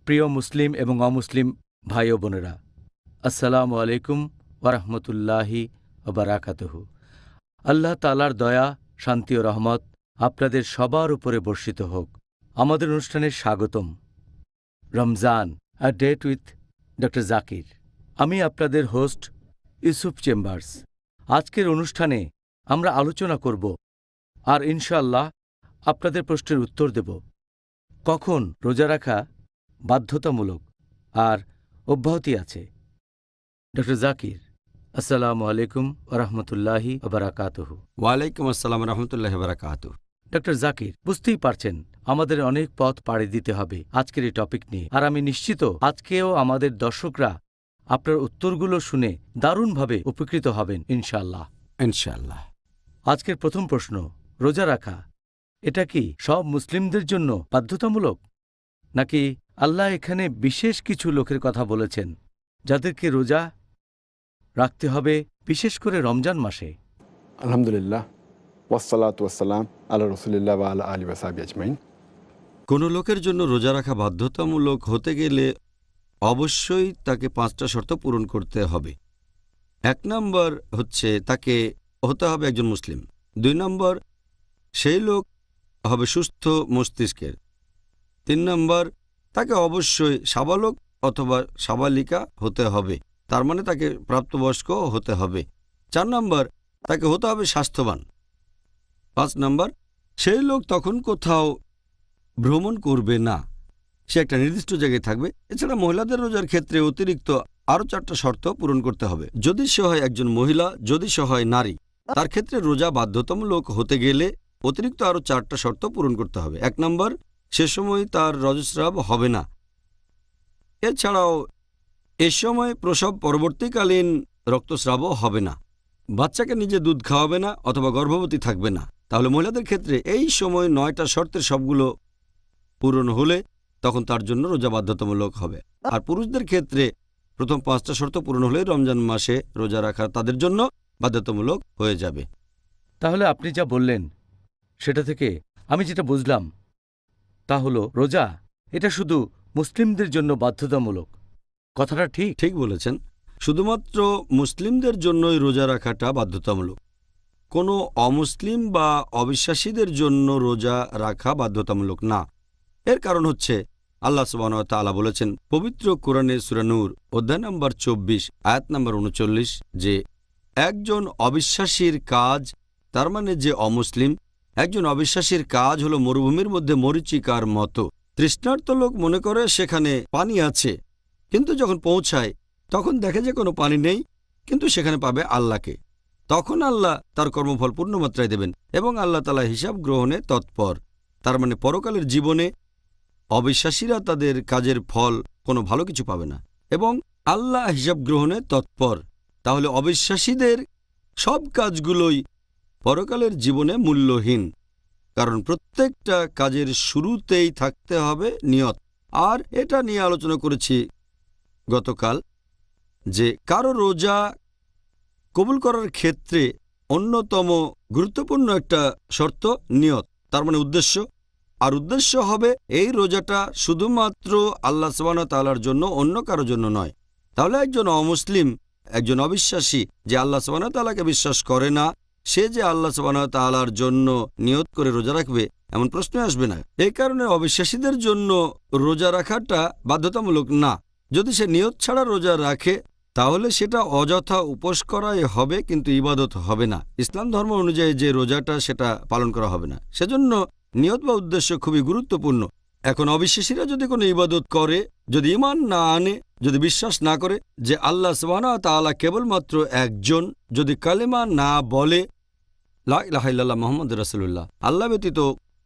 প্রিয় মুসলিম এবং অমুসলিম ভাই ও বোনেরা, আসসালামু আলাইকুম ওয়ারাহমতুল্লাহি ওবারাকাতুহু। আল্লাহ তাআলার দয়া, শান্তি ও রহমত আপনাদের সবার উপরে বর্ষিত হোক। আমাদের অনুষ্ঠানে স্বাগতম। Ramzan, a date with doctor Zakir. আমি আপনাদের হোস্ট ইউসুফ চেম্বার্স। আজকের অনুষ্ঠানে আমরা আলোচনা করব আর ইনশাআল্লাহ আপনাদের প্রশ্নের উত্তর দেব, কখন রোজা রাখা বাধ্যতামূলক আর অব্যাহতি আছে। ডক্টর জাকির, আসসালামু আলাইকুম ওরহমতুল্লাহি ওবারাকাতুহু। ওয়ালাইকুম আসসালাম রহমতুল্লাহ বারাকাতু। ডক্টর জাকির, বুঝতেই পারছেন আমাদের অনেক পথ পাড়ি দিতে হবে আজকের এই টপিক নিয়ে, আর আমি নিশ্চিত আজকেও আমাদের দর্শকরা আপনার উত্তরগুলো শুনে দারুণভাবে উপকৃত হবেন ইনশাআল্লাহ। ইনশাআল্লাহ। আজকের প্রথম প্রশ্ন, রোজা রাখা এটা কি সব মুসলিমদের জন্য বাধ্যতামূলক, নাকি আল্লাহ এখানে বিশেষ কিছু লোকের কথা বলেছেন যাদেরকে রোজা রাখতে হবে, বিশেষ করে রমজান মাসে? আলহামদুলিল্লাহ, ওয়াসসালাতু ওয়াসসালাম আলা রাসূলিল্লাহ ওয়া আলা আলিহি ওয়া সাহবিহি আজমাইন। কোনো লোকের জন্য রোজা রাখা বাধ্যতামূলক হতে গেলে অবশ্যই তাকে 5টা শর্ত পূরণ করতে হবে। 1 নম্বর হচ্ছে তাকে হতে হবে একজন মুসলিম। 2 নম্বর, সেই লোক হবে সুস্থ মস্তিষ্কের। 3 নম্বর, তাকে অবশ্যই সাবালক অথবা সাবালিকা হতে হবে, তার মানে তাকে প্রাপ্তবয়স্ক হতে হবে। 4 নম্বর, তাকে হতে হবে স্বাস্থ্যবান। 5 নম্বর, সেই লোক তখন কোথাও ভ্রমণ করবে না, সে একটা নির্দিষ্ট জায়গায় থাকবে। এছাড়া মহিলাদের রোজার ক্ষেত্রে অতিরিক্ত আরও 4টা শর্ত পূরণ করতে হবে। যদি সে হয় একজন মহিলা, যদি সে হয় নারী, তার ক্ষেত্রে রোজা বাধ্যতামূলক হতে গেলে অতিরিক্ত আরও 4টা শর্ত পূরণ করতে হবে। 1 নম্বর, সে সময় তার রজস্রাব হবে না। এছাড়াও এ সময় প্রসব পরবর্তীকালীন রক্তস্রাবও হবে না। বাচ্চাকে নিজে দুধ খাওয়াবে না অথবা গর্ভবতী থাকবে না। তাহলে মহিলাদের ক্ষেত্রে এই সময় 9টা শর্তের সবগুলো পূরণ হলে তখন তার জন্য রোজা বাধ্যতামূলক হবে। আর পুরুষদের ক্ষেত্রে প্রথম 5টা শর্ত পূরণ হলে রমজান মাসে রোজা রাখা তাদের জন্য বাধ্যতামূলক হয়ে যাবে। তাহলে আপনি যা বললেন সেটা থেকে আমি যেটা বুঝলাম তা হলো রোজা এটা শুধু মুসলিমদের জন্য বাধ্যতামূলক। কথাটা ঠিক? ঠিক বলেছেন, শুধুমাত্র মুসলিমদের জন্যই রোজা রাখাটা বাধ্যতামূলক। কোনো অমুসলিম বা অবিশ্বাসীদের জন্য রোজা রাখা বাধ্যতামূলক না। এর কারণ হচ্ছে আল্লাহ সুবহানাহু ওয়া তাআলা বলেছেন পবিত্র কোরআনে সূরা নূর অধ্যায় নম্বর 24 আয়াত নম্বর 39 যে একজন অবিশ্বাসীর কাজ, তার মানে যে অমুসলিম, একজন অবিশ্বাসীর কাজ হলো মরুভূমির মধ্যে মরীচিকার মতো। তৃষ্ণার্ত লোক মনে করে সেখানে পানি আছে, কিন্তু যখন পৌঁছায় তখন দেখে যে কোনো পানি নেই, কিন্তু সেখানে পাবে আল্লাহকে। তখন আল্লাহ তার কর্মফল পূর্ণমাত্রায় দেবেন এবং আল্লাহ তাআলা হিসাব গ্রহণে তৎপর। তার মানে পরকালের জীবনে অবিশ্বাসীরা তাদের কাজের ফল কোনো ভালো কিছু পাবে না এবং আল্লাহ হিসাব গ্রহণে তৎপর। তাহলে অবিশ্বাসীদের সব কাজগুলোই পরকালের জীবনে মূল্যহীন, কারণ প্রত্যেকটা কাজের শুরুতেই থাকতে হবে নিয়ত। আর এটা নিয়ে আলোচনা করেছি গতকাল যে কারো রোজা কবুল করার ক্ষেত্রে অন্যতম গুরুত্বপূর্ণ একটা শর্ত নিয়ত, তার মানে উদ্দেশ্য। আর উদ্দেশ্য হবে এই রোজাটা শুধুমাত্র আল্লাহ সুবহানাহু ওয়া তাআলার জন্য, অন্য কারোর জন্য নয়। তাহলে একজন অমুসলিম, একজন অবিশ্বাসী যে আল্লাহ সুবহানাহু ওয়া তাআলাকে বিশ্বাস করে না, সে যে আল্লাহ সুবহানাহু ওয়া তাআলার জন্য নিয়ত করে রোজা রাখবে এমন প্রশ্ন আসবে না। এই কারণে অবিশ্বাসীদের জন্য রোজা রাখাটা বাধ্যতামূলক না। যদি সে নিয়ত ছাড়া রোজা রাখে তাহলে সেটা অযথা উপোস করাই হবে, কিন্তু ইবাদত হবে না। ইসলাম ধর্ম অনুযায়ী যে রোজাটা সেটা পালন করা হবে না। সেজন্য নিয়ত বা উদ্দেশ্য খুবই গুরুত্বপূর্ণ। এখন অবিশ্বাসীরা যদি কোনো ইবাদত করে, যদি ঈমান না আনে, যদি বিশ্বাস না করে যে আল্লাহ সুবহানাহু ওয়া তাআলা কেবলমাত্র একজন, যদি কালেমা না বলে লা ইলাহা ইল্লাল্লাহ মুহাম্মাদুর রাসূলুল্লাহ, আল্লাহ ব্যতীত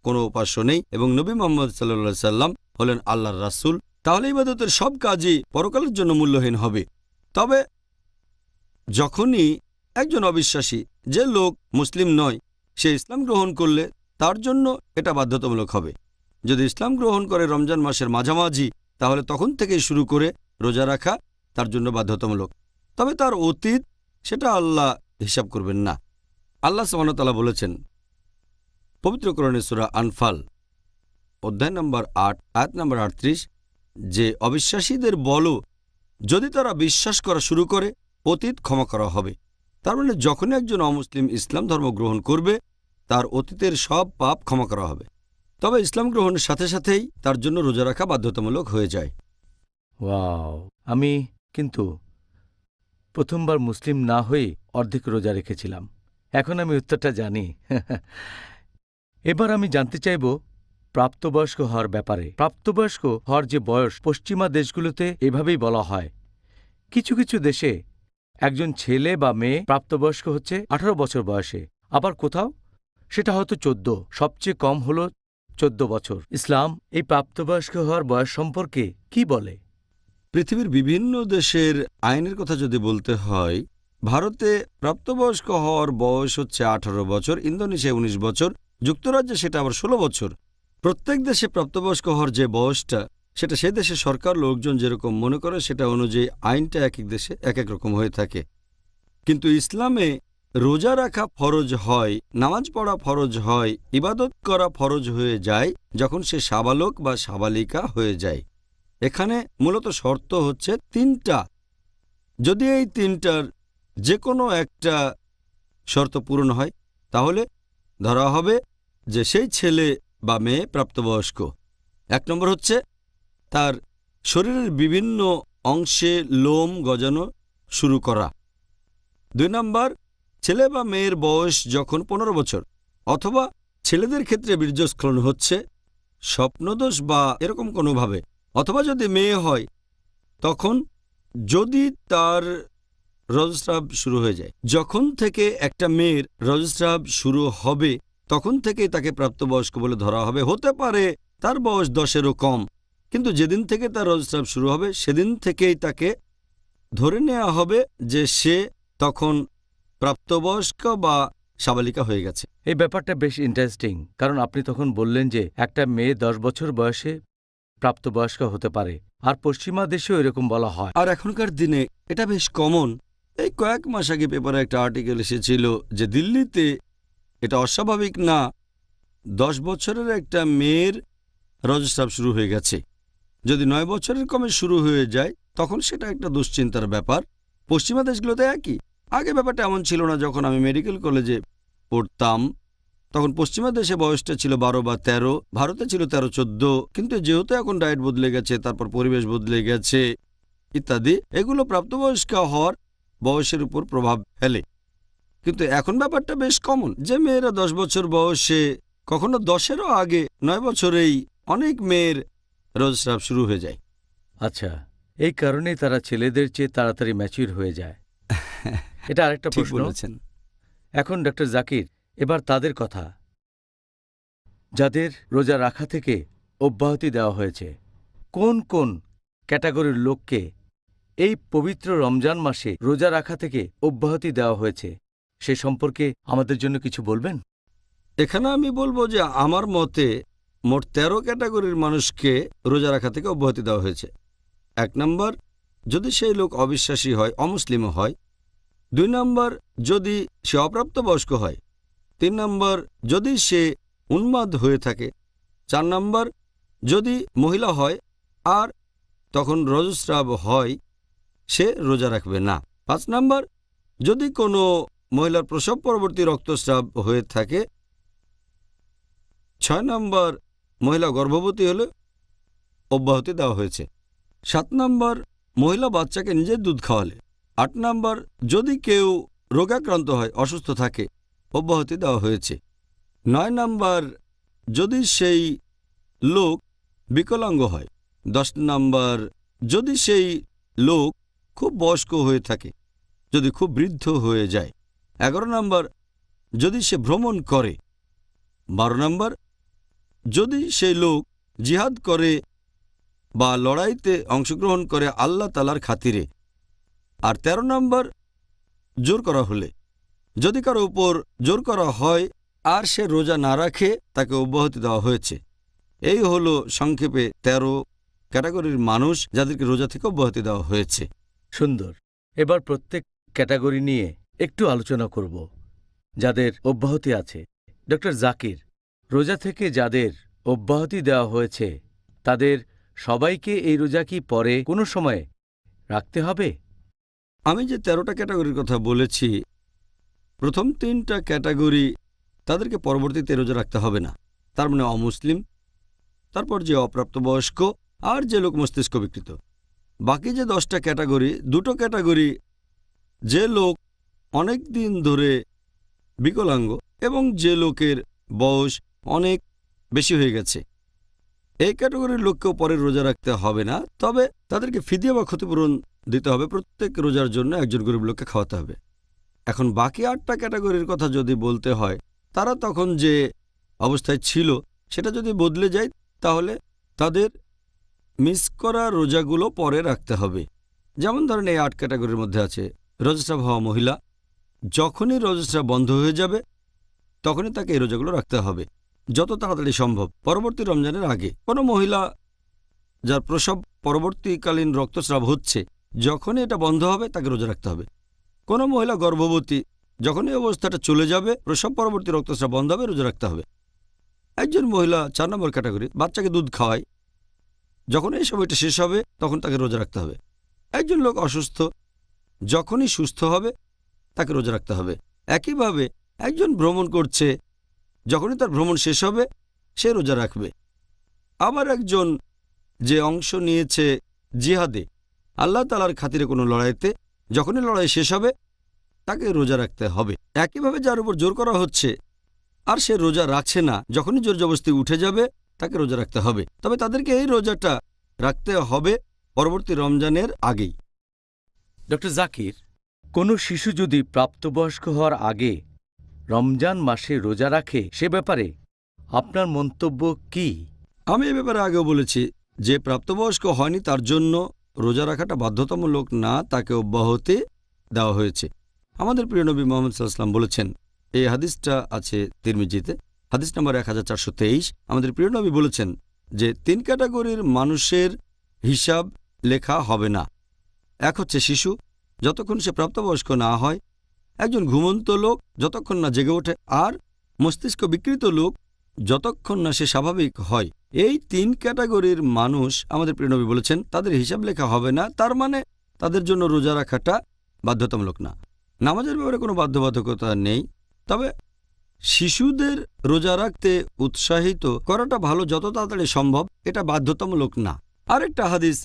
কোনো উপাস্য নেই এবং নবী মুহাম্মদ সাল্লাল্লাহু আলাইহি সাল্লাম হলেন আল্লাহর রাসূল, তাহলে ইবাদতের সব কাজই পরকালের জন্য মূল্যহীন হবে। তবে যখনই একজন অবিশ্বাসী, যে লোক মুসলিম নয়, সে ইসলাম গ্রহণ করলে তার জন্য এটা বাধ্যতামূলক হবে। যদি ইসলাম গ্রহণ করে রমজান মাসের মাঝামাঝি, তাহলে তখন থেকেই শুরু করে রোজা রাখা তার জন্য বাধ্যতামূলক। তবে তার অতীত সেটা আল্লাহ হিসাব করবেন না। আল্লাহ সুবহানাহু ওয়া তাআলা বলেছেন পবিত্র কোরআনে সূরা আনফাল অধ্যায় নম্বর 8 আয়াত নম্বর 38 যে অবিশ্বাসীদের বলো যদি তারা বিশ্বাস করা শুরু করে অতীত ক্ষমা করা হবে। তার মানে যখনই একজন অমুসলিম ইসলাম ধর্ম গ্রহণ করবে তার অতীতের সব পাপ ক্ষমা করা হবে। তবে ইসলাম গ্রহণের সাথে সাথেই তার জন্য রোজা রাখা বাধ্যতামূলক হয়ে যায়। ওয়াও! আমি কিন্তু প্রথমবার মুসলিম না হয়ে অর্ধেক রোজা রেখেছিলাম। এখন আমি উত্তরটা জানি। এবার আমি জানতে চাইব প্রাপ্তবয়স্ক হওয়ার ব্যাপারে। প্রাপ্তবয়স্ক হওয়ার যে বয়স পশ্চিমা দেশগুলোতে এভাবেই বলা হয়। কিছু কিছু দেশে একজন ছেলে বা মেয়ে প্রাপ্তবয়স্ক হচ্ছে 18 বছর বয়সে, আবার কোথাও সেটা হয়তো 14, সবচেয়ে কম হল 14 বছর। ইসলাম এই প্রাপ্তবয়স্ক হওয়ার বয়স সম্পর্কে কি বলে? পৃথিবীর বিভিন্ন দেশের আইনের কথা যদি বলতে হয়, ভারতে প্রাপ্তবয়স্ক হওয়ার বয়স হচ্ছে 18 বছর, ইন্দোনেশিয়ায় 19 বছর, যুক্তরাজ্যে সেটা আবার 16 বছর। প্রত্যেক দেশে প্রাপ্তবয়স্ক হওয়ার যে বয়সটা সেটা সে দেশে সরকার লোকজন যেরকম মনে করে সেটা অনুযায়ী আইনটা এক এক দেশে এক এক রকম হয়ে থাকে। কিন্তু ইসলামে রোজা রাখা ফরজ হয়, নামাজ পড়া ফরজ হয়, ইবাদত করা ফরজ হয়ে যায় যখন সে সাবালক বা সাবালিকা হয়ে যায়। এখানে মূলত শর্ত হচ্ছে 3টা। যদি এই 3টার যে কোনো একটা শর্ত পূরণ হয় তাহলে ধরা হবে যে সেই ছেলে বা মেয়ে প্রাপ্তবয়স্ক। 1 নম্বর হচ্ছে তার শরীরের বিভিন্ন অংশে লোম গজানো শুরু করা। 2 নম্বর, ছেলে বা মেয়ের বয়স যখন 15 বছর, অথবা ছেলেদের ক্ষেত্রে বীর্যস্খলন হচ্ছে স্বপ্নদোষ বা এরকম কোনোভাবে, অথবা যদি মেয়ে হয় তখন যদি তার রজস্রাব শুরু হয়ে যায়। যখন থেকে একটা মেয়ের রজস্রাব শুরু হবে তখন থেকেই তাকে প্রাপ্তবয়স্ক বলে ধরা হবে। হতে পারে তার বয়স 10-এরও কম, কিন্তু যেদিন থেকে তার রজস্রাব শুরু হবে সেদিন থেকেই তাকে ধরে নেওয়া হবে যে সে তখন প্রাপ্তবয়স্ক বা সাবালিকা হয়ে গেছে। এই ব্যাপারটা বেশ ইন্টারেস্টিং, কারণ আপনি তখন বললেন যে একটা মেয়ে 10 বছর বয়সে প্রাপ্তবয়স্ক হতে পারে, আর পশ্চিমা দেশেও এরকম বলা হয়। আর এখনকার দিনে এটা বেশ কমন। এই কয়েক মাস আগে পেপারে একটা আর্টিকেল এসেছিল যে দিল্লিতে এটা অস্বাভাবিক না, 10 বছরের একটা মেয়ের রজস্রাব শুরু হয়ে গেছে। যদি 9 বছরের কমে শুরু হয়ে যায় তখন সেটা একটা দুশ্চিন্তার ব্যাপার। পশ্চিমা দেশগুলোতে একই। আগে ব্যাপারটা এমন ছিল না। যখন আমি মেডিকেল কলেজে পড়তাম তখন পশ্চিমা দেশে বয়সটা ছিল 12 বা 13, ভারতে ছিল 13-14। কিন্তু যেহেতু এখন ডায়েট বদলে গেছে, তারপর পরিবেশ বদলে গেছে ইত্যাদি, এগুলো প্রাপ্তবয়স্ক হওয়ার বয়সের উপর প্রভাব ফেলে। কিন্তু এখন ব্যাপারটা বেশ কমন যে মেয়েরা 10 বছর বয়সে, কখনো 10-এরও আগে, 9 বছরেই অনেক মেয়ের রজস্রাব শুরু হয়ে যায়। আচ্ছা, এই কারণেই তারা ছেলেদের চেয়ে তাড়াতাড়ি ম্যাচিউর হয়ে যায়। এটা আরেকটা ঠিক প্রশ্ন। বলেছেন। এখন ডক্টর জাকির, এবার তাদের কথা যাদের রোজা রাখা থেকে অব্যাহতি দেওয়া হয়েছে। কোন কোন ক্যাটাগরির লোককে এই পবিত্র রমজান মাসে রোজা রাখা থেকে অব্যাহতি দেওয়া হয়েছে সে সম্পর্কে আমাদের জন্য কিছু বলবেন? এখানে আমি বলবো যে আমার মতে মোট 13 ক্যাটাগরির মানুষকে রোজা রাখা থেকে অব্যাহতি দেওয়া হয়েছে। 1 নম্বর, যদি সেই লোক অবিশ্বাসী হয়, অমুসলিমও হয়। 2 নম্বর, যদি সে অপ্রাপ্তবয়স্ক হয়। 3 নম্বর, যদি সে উন্মাদ হয়ে থাকে। 4 নম্বর, যদি মহিলা হয় আর তখন রজস্রাব হয় সে রোজা রাখবে না। 5 নম্বর, যদি কোনো মহিলার প্রসব পরবর্তী রক্তস্রাব হয়ে থাকে। 6 নম্বর, মহিলা গর্ভবতী হলে অব্যাহতি দেওয়া হয়েছে। 7 নম্বর, মহিলা বাচ্চাকে নিজের দুধ খাওয়ালে। 8 নম্বর, যদি কেউ রোগাক্রান্ত হয়, অসুস্থ থাকে, অব্যাহতি দেওয়া হয়েছে। 9 নম্বর, যদি সেই লোক বিকলাঙ্গ হয়। 10 নম্বর, যদি সেই লোক খুব বয়স্ক হয়ে থাকে, যদি খুব বৃদ্ধ হয়ে যায়। 11 নম্বর, যদি সে ভ্রমণ করে। 12 নম্বর, যদি সেই লোক জিহাদ করে বা লড়াইতে অংশগ্রহণ করে আল্লাহ তাআলার খাতিরে। আর 13 নম্বর, জোর করা হলে। যদি কারো উপর জোর করা হয় আর সে রোজা না রাখে তাকে অব্যাহতি দেওয়া হয়েছে। এই হলো সংক্ষেপে 13 ক্যাটাগরির মানুষ যাদেরকে রোজা থেকে অব্যাহতি দেওয়া হয়েছে। সুন্দর। এবার প্রত্যেক ক্যাটাগরি নিয়ে একটু আলোচনা করব যাদের অব্যাহতি আছে। ডক্টর জাকির, রোজা থেকে যাদের অব্যাহতি দেওয়া হয়েছে তাদের সবাইকে এই রোজা কি পরে কোনো সময় রাখতে হবে? আমি যে 13টা ক্যাটাগরির কথা বলেছি, প্রথম 3টা ক্যাটাগরি তাদেরকে পরবর্তীতে রোজা রাখতে হবে না। তার মানে অমুসলিম, তারপর যে অপ্রাপ্তবয়স্ক, আর যে লোক মস্তিষ্ক বিকৃত। বাকি যে 10টা ক্যাটাগরি, 2টো ক্যাটাগরি, যে লোক অনেক দিন ধরে বিকলাঙ্গ এবং যে লোকের বয়স অনেক বেশি হয়ে গেছে, এই ক্যাটাগরির লোককেও পরে রোজা রাখতে হবে না। তবে তাদেরকে ফিদিয়া বা ক্ষতিপূরণ দিতে হবে, প্রত্যেক রোজার জন্য একজন গরিব লোককে খাওয়াতে হবে। এখন বাকি 8টা ক্যাটাগরির কথা যদি বলতে হয়, তারা তখন যে অবস্থায় ছিল সেটা যদি বদলে যায়, তাহলে তাদের মিস করা রোজাগুলো পরে রাখতে হবে। যেমন ধরেন এই 8 ক্যাটাগরির মধ্যে আছে রজস্রাব হওয়া মহিলা। যখনই রজস্রাব বন্ধ হয়ে যাবে তখনই তাকে এই রোজাগুলো রাখতে হবে, যত তাড়াতাড়ি সম্ভব, পরবর্তী রমজানের আগে। কোনো মহিলা যার প্রসব পরবর্তীকালীন রক্তস্রাব হচ্ছে, যখনই এটা বন্ধ হবে তাকে রোজা রাখতে হবে। কোনো মহিলা গর্ভবতী, যখনই অবস্থাটা চলে যাবে, প্রসব পরবর্তী রক্তস্রাব বন্ধ হবে, রোজা রাখতে হবে। একজন মহিলা 4 নম্বর ক্যাটাগরি, বাচ্চাকে দুধ খাওয়ায়, যখন এই সময়টা শেষ হবে তখন তাকে রোজা রাখতে হবে। একজন লোক অসুস্থ, যখনই সুস্থ হবে তাকে রোজা রাখতে হবে। একইভাবে একজন ভ্রমণ করছে, যখনই তার ভ্রমণ শেষ হবে সে রোজা রাখবে। আবার একজন যে অংশ নিয়েছে জিহাদে, আল্লাহ তাআলার খাতিরে কোনো লড়াইতে, যখনই লড়াই শেষ হবে তাকে রোজা রাখতে হবে। একইভাবে যার উপর জোর করা হচ্ছে আর সে রোজা রাখছে না, যখনই জোর জবরদস্তি উঠে যাবে তাকে রোজা রাখতে হবে। তবে তাদেরকে এই রোজাটা রাখতে হবে পরবর্তী রমজানের আগেই। ডক্টর জাকির, কোনো শিশু যদি প্রাপ্তবয়স্ক হওয়ার আগে রমজান মাসে রোজা রাখে, সে ব্যাপারে আপনার মন্তব্য কি? আমি এ ব্যাপারে আগেও বলেছি যে প্রাপ্তবয়স্ক হয়নি তার জন্য রোজা রাখাটা বাধ্যতামূলক না, তাকে অব্যাহতি দেওয়া হয়েছে। আমাদের প্রিয় নবী মুহাম্মদ সাল্লাল্লাহু আলাইহি ওয়াসাল্লাম বলেছেন, এই হাদিসটা আছে তিরমিজিতে, হাদিস নম্বর 1423। আমাদের প্রিয় নবী বলেছেন যে 3 ক্যাটাগরির মানুষের হিসাব লেখা হবে না। এক হচ্ছে শিশু, যতক্ষণ সে প্রাপ্তবয়স্ক না হয়, একজন ঘুমন্ত লোক যতক্ষণ না জেগে ওঠে, আর মস্তিষ্ক বিকৃত লোক যতক্ষণ না সে স্বাভাবিক হয়। এই 3 ক্যাটাগরির মানুষ আমাদের প্রিয় নবী বলেছেন তাদের হিসাব লেখা হবে না। তার মানে তাদের জন্য রোজা রাখাটা বাধ্যতামূলক না। নামাজের ব্যাপারে কোনো বাধ্যবাধকতা নেই, তবে শিশুদের রোজা রাখতে উৎসাহিত করাটা ভালো, যত তাড়াতাড়ি সম্ভব, এটা বাধ্যতামূলক না। আরেকটা হাদিস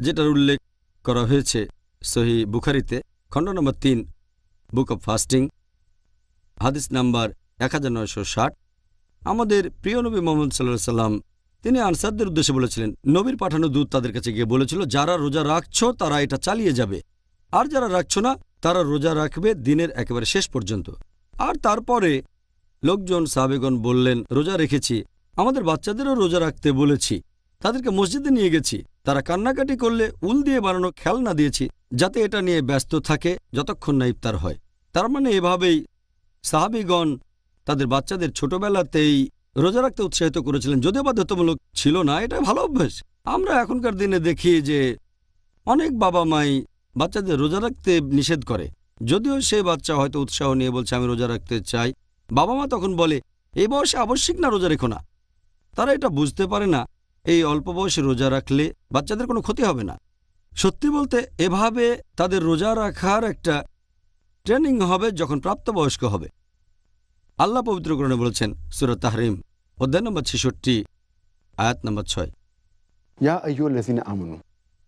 যেটার উল্লেখ করা হয়েছে সহিহ বুখারীতে, খণ্ড নম্বর 3, বুক অব ফাস্টিং, হাদিস নাম্বার 1960। আমাদের প্রিয় নবী মুহাম্মদ সাল্লাল্লাহু আলাইহি ওয়াসাল্লাম তিনি আনসারদের উদ্দেশ্যে বলেছিলেন, নবীর পাঠানো দূত তাদের কাছে গিয়ে বলেছিল, যারা রোজা রাখছো তারা এটা চালিয়ে যাবে, আর যারা রাখছো না তারা রোজা রাখবে দিনের একেবারে শেষ পর্যন্ত। আর তারপরে লোকজন সাহাবেগণ বললেন, রোজা রেখেছি, আমাদের বাচ্চাদেরও রোজা রাখতে বলেছি, তাদেরকে মসজিদে নিয়ে গেছি, তারা কান্নাকাটি করলে উল দিয়ে বানানো খেলনা দিয়েছি, যাতে এটা নিয়ে ব্যস্ত থাকে যতক্ষণ না ইফতার হয়। তার মানে এভাবেই সাহাবীগণ তাদের বাচ্চাদের ছোটবেলাতেই রোজা রাখতে উৎসাহিত করেছিলেন, যদিও বাধ্যতামূলক ছিল না। এটা ভালো অভ্যাস। আমরা এখনকার দিনে দেখি যে অনেক বাবা মাই বাচ্চাদের রোজা রাখতে নিষেধ করে, যদিও সেই বাচ্চা হয়তো উৎসাহ নিয়ে বলছে আমি রোজা রাখতে চাই। বাবা মা তখন বলে, এই বয়সে আবশ্যিক না, রোজা রেখো না। তারা এটা বুঝতে পারে না এই অল্প বয়সে রোজা রাখলে বাচ্চাদের কোনো ক্ষতি হবে না। সত্যি বলতে এভাবে তাদের রোজা রাখার একটা ট্রেনিং হবে যখন প্রাপ্তবয়স্ক হবে। আল্লাহ পবিত্র কোরআনে বলেছেন, সূরা তাহরিম অধ্যায় নম্বর 66, আয়াত নম্বর 6, ইয়া আইয়ুহাল্লাযীনা আমানু,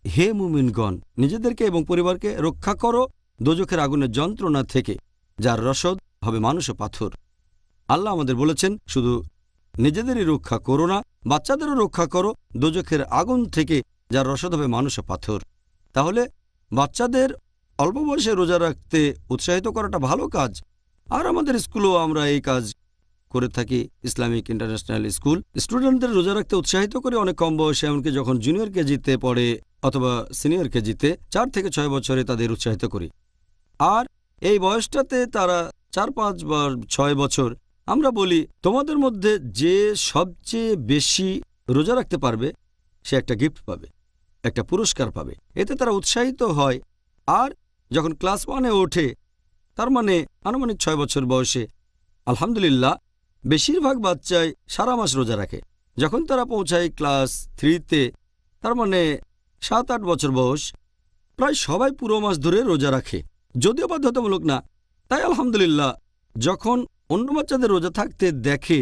হে মুমিনগণ, নিজেদেরকে এবং পরিবারকে রক্ষা করো দোজখের আগুনের যন্ত্রণা থেকে, যার রসদ হবে মানুষ ও পাথর। আল্লাহ আমাদের বলেছেন শুধু নিজেদেরই রক্ষা করো না, বাচ্চাদেরও রক্ষা করো দোজখের আগুন থেকে, যার রসদ হবে মানুষ ও পাথর। তাহলে বাচ্চাদের অল্প বয়সে রোজা রাখতে উৎসাহিত করাটা ভালো কাজ। আর আমাদের স্কুলেও আমরা এই কাজ করে থাকি। ইসলামিক ইন্টারন্যাশনাল স্কুল স্টুডেন্টদের রোজা রাখতে উৎসাহিত করে অনেক কম বয়সে, এমনকি যখন জুনিয়র কেজিতে পড়ে অথবা সিনিয়র কেজিতে, 4 থেকে 6 বছরে তাদের উৎসাহিত করি। আর এই বয়সটাতে তারা 4-5 বা 6 বছর, আমরা বলি তোমাদের মধ্যে যে সবচেয়ে বেশি রোজা রাখতে পারবে সে একটা গিফট পাবে, একটা পুরস্কার পাবে। এতে তারা উৎসাহিত হয়। আর যখন ক্লাস 1-এ ওঠে, তার মানে আনুমানিক 6 বছর বয়সে, আলহামদুলিল্লাহ বেশিরভাগ বাচ্চাই সারা মাস রোজা রাখে। যখন তারা পৌঁছায় ক্লাস 3-তে, তার মানে 7-8 বছর বয়স, প্রায় সবাই পুরো মাস ধরে রোজা রাখে, যদিও বাধ্যতামূলক না। তাই আলহামদুলিল্লাহ, যখন অন্য বাচ্চাদের রোজা থাকতে দেখে,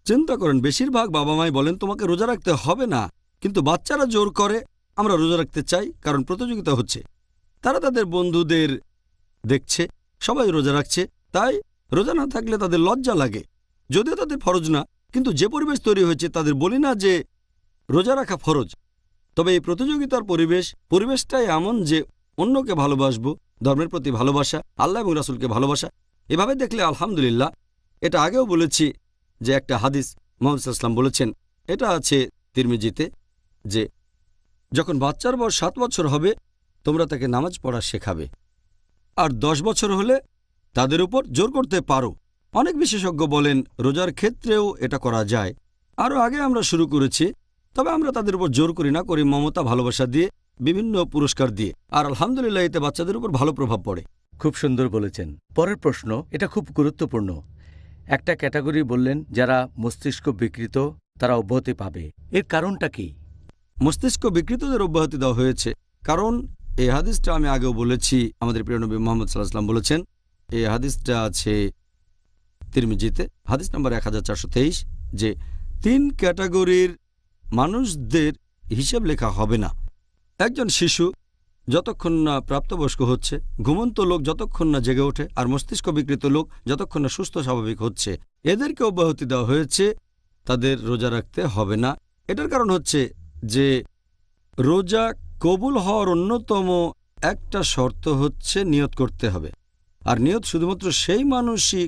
চিন্তা করেন বেশিরভাগ বাবা মাই বলেন তোমাকে রোজা রাখতে হবে না, কিন্তু বাচ্চারা জোর করে আমরা রোজা রাখতে চাই, কারণ প্রতিযোগিতা হচ্ছে। তারা তাদের বন্ধুদের দেখছে সবাই রোজা রাখছে, তাই রোজা না থাকলে তাদের লজ্জা লাগে, যদিও তাদের ফরজ না। কিন্তু যে পরিবেশ তৈরি হয়েছে, তাদের বলি না যে রোজা রাখা ফরজ, তবে এই প্রতিযোগিতার পরিবেশটাই এমন যে অন্যকে ভালোবাসবো, ধর্মের প্রতি ভালোবাসা, আল্লাহ এবং রাসূলকে ভালোবাসা। এভাবে দেখলে আলহামদুলিল্লাহ, এটা আগেও বলেছি যে একটা হাদিস মুহাম্মদ সাল্লাল্লাহু আলাইহি ওয়াসাল্লাম বলেছেন, এটা আছে তিরমিজিতে, যে যখন বাচ্চার বয়স 7 বছর হবে তোমরা তাকে নামাজ পড়া শেখাবে, আর 10 বছর হলে তাদের উপর জোর করতে পারো। অনেক বিশেষজ্ঞ বলেন রোজার ক্ষেত্রেও এটা করা যায়। আরও আগে আমরা শুরু করেছি, তবে আমরা তাদের উপর জোর করি না, করি মমতা ভালোবাসা দিয়ে, বিভিন্ন পুরস্কার দিয়ে, আর আলহামদুলিল্লাহ এতে বাচ্চাদের উপর ভালো প্রভাব পড়ে। খুব সুন্দর বলেছেন। পরের প্রশ্ন, এটা খুব গুরুত্বপূর্ণ। একটা ক্যাটাগরি বললেন যারা মস্তিষ্ক বিকৃত, তারা অব্যাহতি পাবে, এর কারণটা কি? মস্তিষ্ক বিকৃতদের অব্যাহতি দেওয়া হয়েছে, কারণ এই হাদিসটা আমি আগেও বলেছি, আমাদের প্রিয় নবী মুহাম্মদ সাল্লাল্লাহু আলাইহি ওয়াসাল্লাম বলেছেন, এই হাদিসটা আছে তিরমিজিতে, হাদিস নম্বর 1423, যে 3 ক্যাটাগরির মানুষদের হিসেব লেখা হবে না। একজন শিশু যতক্ষণ না প্রাপ্তবয়স্ক হচ্ছে, ঘুমন্ত লোক যতক্ষণ না জেগে ওঠে, আর মস্তিষ্ক বিকৃত লোক যতক্ষণ না সুস্থ স্বাভাবিক হচ্ছে, এদেরকে অব্যাহতি দেওয়া হয়েছে, তাদের রোজা রাখতে হবে না। এটার কারণ হচ্ছে যে রোজা কবুল হওয়ার অন্যতম একটা শর্ত হচ্ছে নিয়ত করতে হবে, আর নিয়ত শুধুমাত্র সেই মানুষই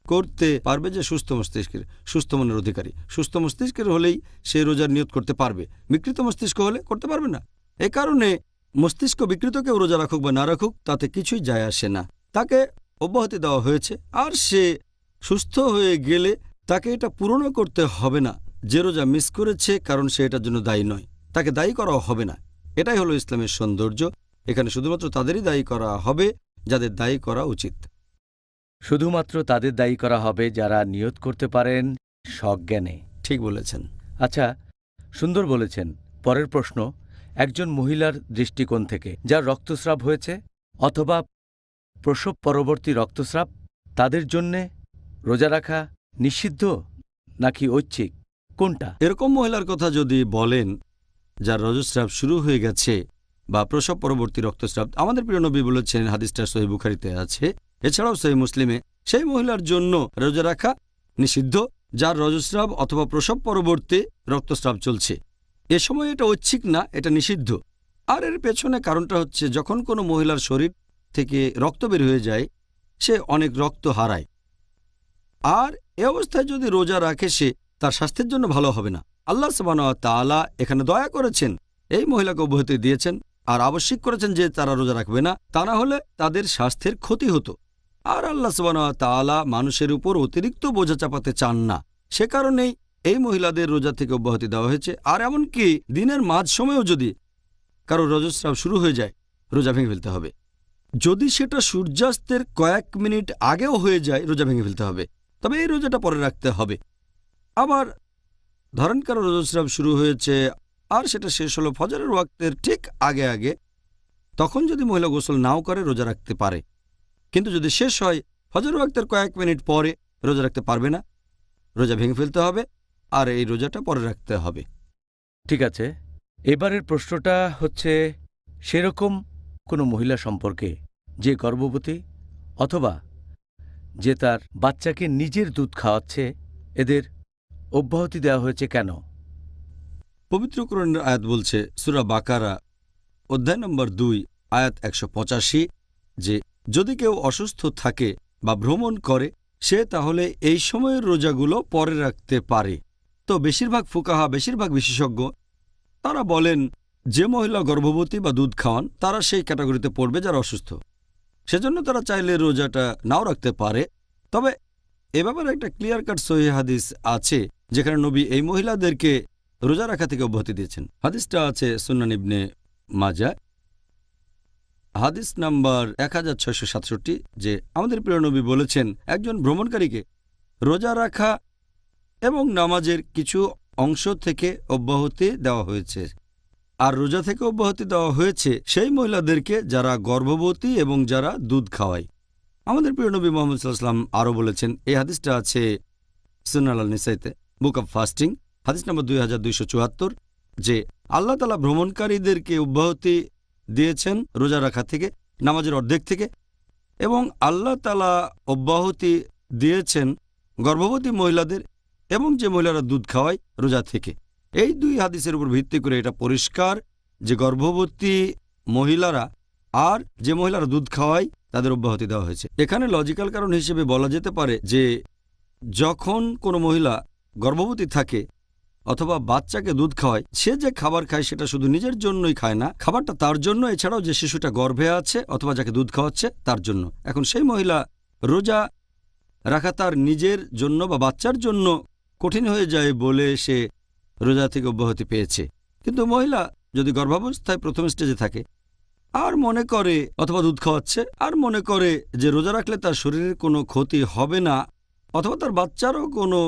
করতে পারবে যে সুস্থ মস্তিষ্কের, সুস্থ মনের অধিকারী। সুস্থ মস্তিষ্কের হলেই সেই রোজার নিয়ত করতে পারবে, বিকৃত মস্তিষ্ক হলে করতে পারবে না। এ কারণে মস্তিষ্ক বিকৃত কেউ রোজা রাখুক বা না রাখুক তাতে কিছুই যায় আসে না, তাকে অব্যাহতি দেওয়া হয়েছে। আর সে সুস্থ হয়ে গেলে তাকে এটা পূরণও করতে হবে না যে রোজা মিস করেছে, কারণ সে এটার জন্য দায়ী নয়, তাকে দায়ী করা হবে না। এটাই হলো ইসলামের সৌন্দর্য। এখানে শুধুমাত্র তাদেরই দায়ী করা হবে যাদের দায়ী করা উচিত। শুধুমাত্র তাদের দায়ী করা হবে যারা নিয়ত করতে পারেন সজ্ঞানে। ঠিক বলেছেন। আচ্ছা, সুন্দর বলেছেন। পরের প্রশ্ন, একজন মহিলার দৃষ্টিকোণ থেকে যার রক্তস্রাব হয়েছে অথবা প্রসব পরবর্তী রক্তস্রাব, তাদের জন্যে রোজা রাখা নিষিদ্ধ নাকি ঐচ্ছিক, কোনটা? এরকম মহিলার কথা যদি বলেন যার রজস্রাব শুরু হয়ে গেছে বা প্রসব পরবর্তী রক্তস্রাব, আমাদের প্রিয় নবী বলেছেন, হাদিসটা সহিহ বুখারীতে আছে, এছাড়াও সহিহ মুসলিমে, সেই মহিলার জন্য রোজা রাখা নিষিদ্ধ যার রজস্রাব অথবা প্রসব পরবর্তী রক্তস্রাব চলছে। এ সময় এটা ঐচ্ছিক না, এটা নিষিদ্ধ। আর এর পেছনে কারণটা হচ্ছে, যখন কোনো মহিলার শরীর থেকে রক্ত বের হয়ে যায়, সে অনেক রক্ত হারায়, আর এ অবস্থায় যদি রোজা রাখে সে তার স্বাস্থ্যের জন্য ভালো হবে না। আল্লাহ সুবহানাহু ওয়া তাআলা এখানে দয়া করেছেন, এই মহিলাকে অব্যাহতি দিয়েছেন, আর আবশ্যিক করেছেন যে তারা রোজা রাখবে না, তা না হলে তাদের স্বাস্থ্যের ক্ষতি হতো। আর আল্লাহ সুবহানাহু ওয়া তাআলা মানুষের উপর অতিরিক্ত বোঝা চাপাতে চান না, সে কারণেই এই মহিলাদের রোজা থেকে অব্যাহতি দেওয়া হয়েছে। আর এমনকি দিনের মাঝ সময়েও যদি কারো রজস্রাব শুরু হয়ে যায়, রোজা ভেঙে ফেলতে হবে। যদি সেটা সূর্যাস্তের কয়েক মিনিট আগেও হয়ে যায়, রোজা ভেঙে ফেলতে হবে, তবে এই রোজাটা পরে রাখতে হবে। আবার ধরেন কারো রজস্রাব শুরু হয়েছে আর সেটা শেষ হলো ফজরের ওয়াক্তের ঠিক আগে আগে, তখন যদি মহিলা গোসল নাও করে রোজা রাখতে পারে, কিন্তু যদি শেষ হয় ফজরের ওয়াক্তের কয়েক মিনিট পরে, রোজা রাখতে পারবে না, রোজা ভেঙে ফেলতে হবে, আর এই রোজাটা পরে রাখতে হবে। ঠিক আছে, এবারের প্রশ্নটা হচ্ছে সেরকম কোনো মহিলা সম্পর্কে যে গর্ভবতী অথবা যে তার বাচ্চাকে নিজের দুধ খাওয়াচ্ছে, এদের অব্যাহতি দেওয়া হয়েছে কেন? পবিত্র কোরআনের আয়াত বলছে, সূরা বাকারা অধ্যায় নম্বর 2 আয়াত 185, যে যদি কেউ অসুস্থ থাকে বা ভ্রমণ করে সে তাহলে এই সময়ের রোজাগুলো পরে রাখতে পারে। তো বেশিরভাগ ফুকাহা, বেশিরভাগ বিশেষজ্ঞ তারা বলেন যে মহিলা গর্ভবতী বা দুধ খাওয়ান তারা সেই ক্যাটাগরিতে পড়বে যারা অসুস্থ, সেজন্য তারা চাইলে রোজাটা নাও রাখতে পারে। তবে এ ব্যাপারে একটা ক্লিয়ার কাট সহিহ হাদিস আছে যেখানে নবী এই মহিলাদেরকে রোজা রাখা থেকে অব্যাহতি দিয়েছেন। হাদিসটা আছে সুনান ইবনে মাজাহ, হাদিস নাম্বার 1667, যে আমাদের প্রিয় নবী বলেছেন, একজন ভ্রমণকারীকে রোজা রাখা এবং নামাজের কিছু অংশ থেকে অব্যাহতি দেওয়া হয়েছে। আর রোজা থেকে অব্যাহতি দেওয়া হয়েছে সেই মহিলাদেরকে যারা গর্ভবতী এবং যারা দুধ খাওয়ায়। আমাদের প্রিয় নবী মুহাম্মদ সাল্লাল্লাহু আলাইহি ওয়াসাল্লাম আরও বলেছেন, এই হাদিসটা আছে সুনান আল নিসাইতে, বুক অব ফাস্টিং, হাদিস নম্বর 2274, যে আল্লাহ তাআলা ভ্রমণকারীদেরকে অব্যাহতি দিয়েছেন রোজা রাখা থেকে, নামাজের অর্ধেক থেকে, এবং আল্লাহ তাআলা অব্যাহতি দিয়েছেন গর্ভবতী মহিলাদের এবং যে মহিলারা দুধ খাওয়ায় রোজা থেকে। এই দুই হাদিসের উপর ভিত্তি করে এটা পরিষ্কার যে গর্ভবতী মহিলারা আর যে মহিলারা দুধ খাওয়ায় তাদের অব্যাহতি দেওয়া হয়েছে। এখানে লজিক্যাল কারণ হিসেবে বলা যেতে পারে যে যখন কোনো মহিলা গর্ভবতী থাকে অথবা বাচ্চাকে দুধ খাওয়ায়, সে যে খাবার খায় সেটা শুধু নিজের জন্যই খায় না, খাবারটা তার জন্য, এছাড়াও যে শিশুটা গর্ভে আছে অথবা যাকে দুধ খাওয়াচ্ছে তার জন্য। এখন সেই মহিলা রোজা রাখা তার নিজের জন্য বা বাচ্চার জন্য কঠিন হয়ে যায় বলে সে রোজা থেকে অব্যাহতি পেয়েছে। কিন্তু মহিলা যদি গর্ভাবস্থায় প্রথম স্টেজে থাকে আর মনে করে, অথবা দুধ খাওয়াচ্ছে আর মনে করে যে রোজা রাখলে তার শরীরের কোনো ক্ষতি হবে না অথবা তার বাচ্চারও কোনো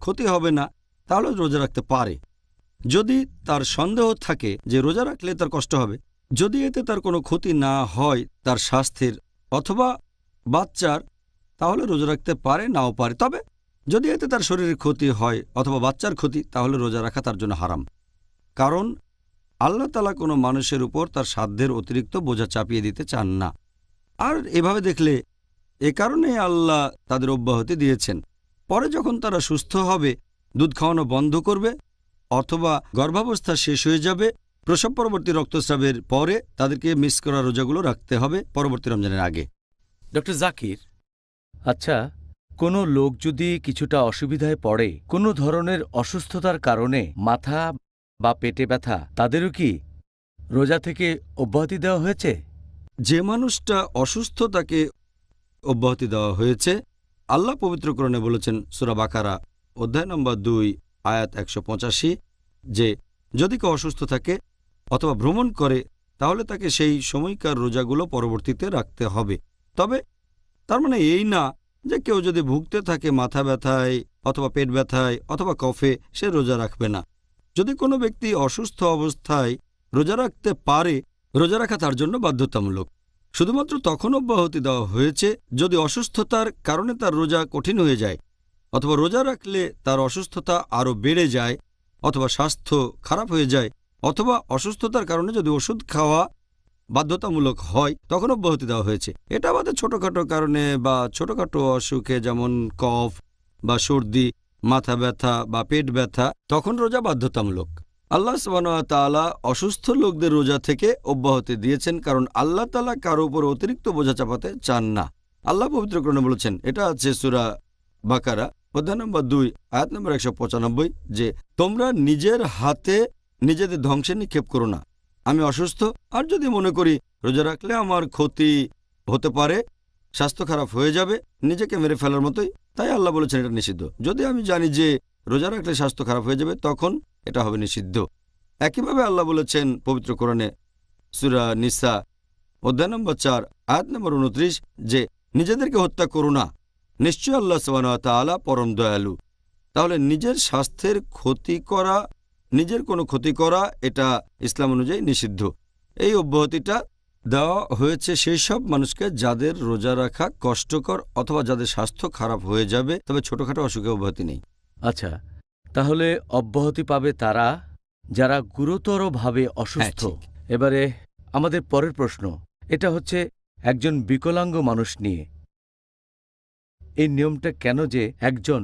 ক্ষতি হবে না, তাহলে রোজা রাখতে পারে। যদি তার সন্দেহ থাকে যে রোজা রাখলে তার কষ্ট হবে, যদি এতে তার কোনো ক্ষতি না হয় তার স্বাস্থ্যের অথবা বাচ্চার, তাহলে রোজা রাখতে পারে, নাও পারে। তবে যদি এতে তার শরীরের ক্ষতি হয় অথবা বাচ্চার ক্ষতি, তাহলে রোজা রাখা তার জন্য হারাম। কারণ আল্লাহ তাআলা কোনো মানুষের উপর তার সাধ্যের অতিরিক্ত বোঝা চাপিয়ে দিতে চান না। আর এভাবে দেখলে এ কারণে আল্লাহ তাদের অব্যাহতি দিয়েছেন। পরে যখন তারা সুস্থ হবে, দুধ খাওয়ানো বন্ধ করবে অথবা গর্ভাবস্থা শেষ হয়ে যাবে, প্রসব পরবর্তী রক্তস্রাবের পরে তাদেরকে মিস করা রোজাগুলো রাখতে হবে পরবর্তী রমজানের আগে। ডক্টর জাকির, আচ্ছা, কোনো লোক যদি কিছুটা অসুবিধায় পড়ে, কোনো ধরনের অসুস্থতার কারণে মাথা বা পেটে ব্যথা, তাদেরও কি রোজা থেকে অব্যাহতি দেওয়া হয়েছে? যে মানুষটা অসুস্থ তাকে অব্যাহতি দেওয়া হয়েছে। আল্লাহ পবিত্র কোরআনে বলেছেন সূরা বাকারা অধ্যায় নম্বর 2 আয়াত 185, যে যদি কেউ অসুস্থ থাকে অথবা ভ্রমণ করে তাহলে তাকে সেই সময়কার রোজাগুলো পরবর্তীতে রাখতে হবে। তবে তার মানে এই না যে কেউ যদি ভুগতে থাকে মাথা ব্যথায় অথবা পেট ব্যথায় অথবা কফে, সে রোজা রাখবে না। যদি কোনো ব্যক্তি অসুস্থ অবস্থায় রোজা রাখতে পারে, রোজা রাখা তার জন্য বাধ্যতামূলক। শুধুমাত্র তখন অব্যাহতি দেওয়া হয়েছে যদি অসুস্থতার কারণে তার রোজা কঠিন হয়ে যায়, অথবা রোজা রাখলে তার অসুস্থতা আরও বেড়ে যায়, অথবা স্বাস্থ্য খারাপ হয়ে যায়, অথবা অসুস্থতার কারণে যদি ওষুধ খাওয়া বাধ্যতামূলক হয়, তখন অব্যাহতি দেওয়া হয়েছে। এটা আমাদের ছোটোখাটো কারণে বা ছোটোখাটো অসুখে, যেমন কফ বা সর্দি, মাথা ব্যথা বা পেট ব্যথা, তখন রোজা বাধ্যতামূলক। আল্লাহ সুবহানাহু ওয়া তাআলা অসুস্থ লোকদের রোজা থেকে অব্যাহতি দিয়েছেন, কারণ আল্লাহ তাআলা কারো উপর অতিরিক্ত বোঝা চাপাতে চান না। আল্লাহ পবিত্র কোরআনে বলেছেন, এটা আছে সূরা বাকারা অধ্যায় নম্বর 2 আয়াত নম্বর 195, যে তোমরা নিজের হাতে নিজেদের ধ্বংসে নিক্ষেপ করো না। আমি অসুস্থ আর যদি মনে করি রোজা রাখলে আমার ক্ষতি হতে পারে, স্বাস্থ্য খারাপ হয়ে যাবে, নিজেকে মেরে ফেলার মতোই, তাই আল্লাহ বলেছেন এটা নিষিদ্ধ। যদি আমি জানি যে রোজা রাখলে স্বাস্থ্য খারাপ হয়ে যাবে, তখন এটা হবে নিষিদ্ধ। একইভাবে আল্লাহ বলেছেন পবিত্র কোরআনে সূরা নিসা অধ্যায় নম্বর 4 আয়াত নম্বর 29, যে নিজেদেরকে হত্যা করো না, নিশ্চয় আল্লাহ সুবহানাহু ওয়া তাআলা পরম দয়ালু। তাহলে নিজের স্বাস্থ্যের ক্ষতি করা, নিজের কোনো ক্ষতি করা, এটা ইসলাম অনুযায়ী নিষিদ্ধ। এই অব্যাহতিটা দেওয়া হয়েছে সেই সব মানুষকে যাদের রোজা রাখা কষ্টকর অথবা যাদের স্বাস্থ্য খারাপ হয়ে যাবে, তবে ছোটখাটো অসুখে অব্যাহতি নেই। আচ্ছা, তাহলে অব্যাহতি পাবে তারা যারা গুরুতরভাবে অসুস্থ। ঠিক। এবারে আমাদের পরের প্রশ্ন, এটা হচ্ছে একজন বিকলাঙ্গ মানুষ নিয়ে। এই নিয়মটা কেন যে একজন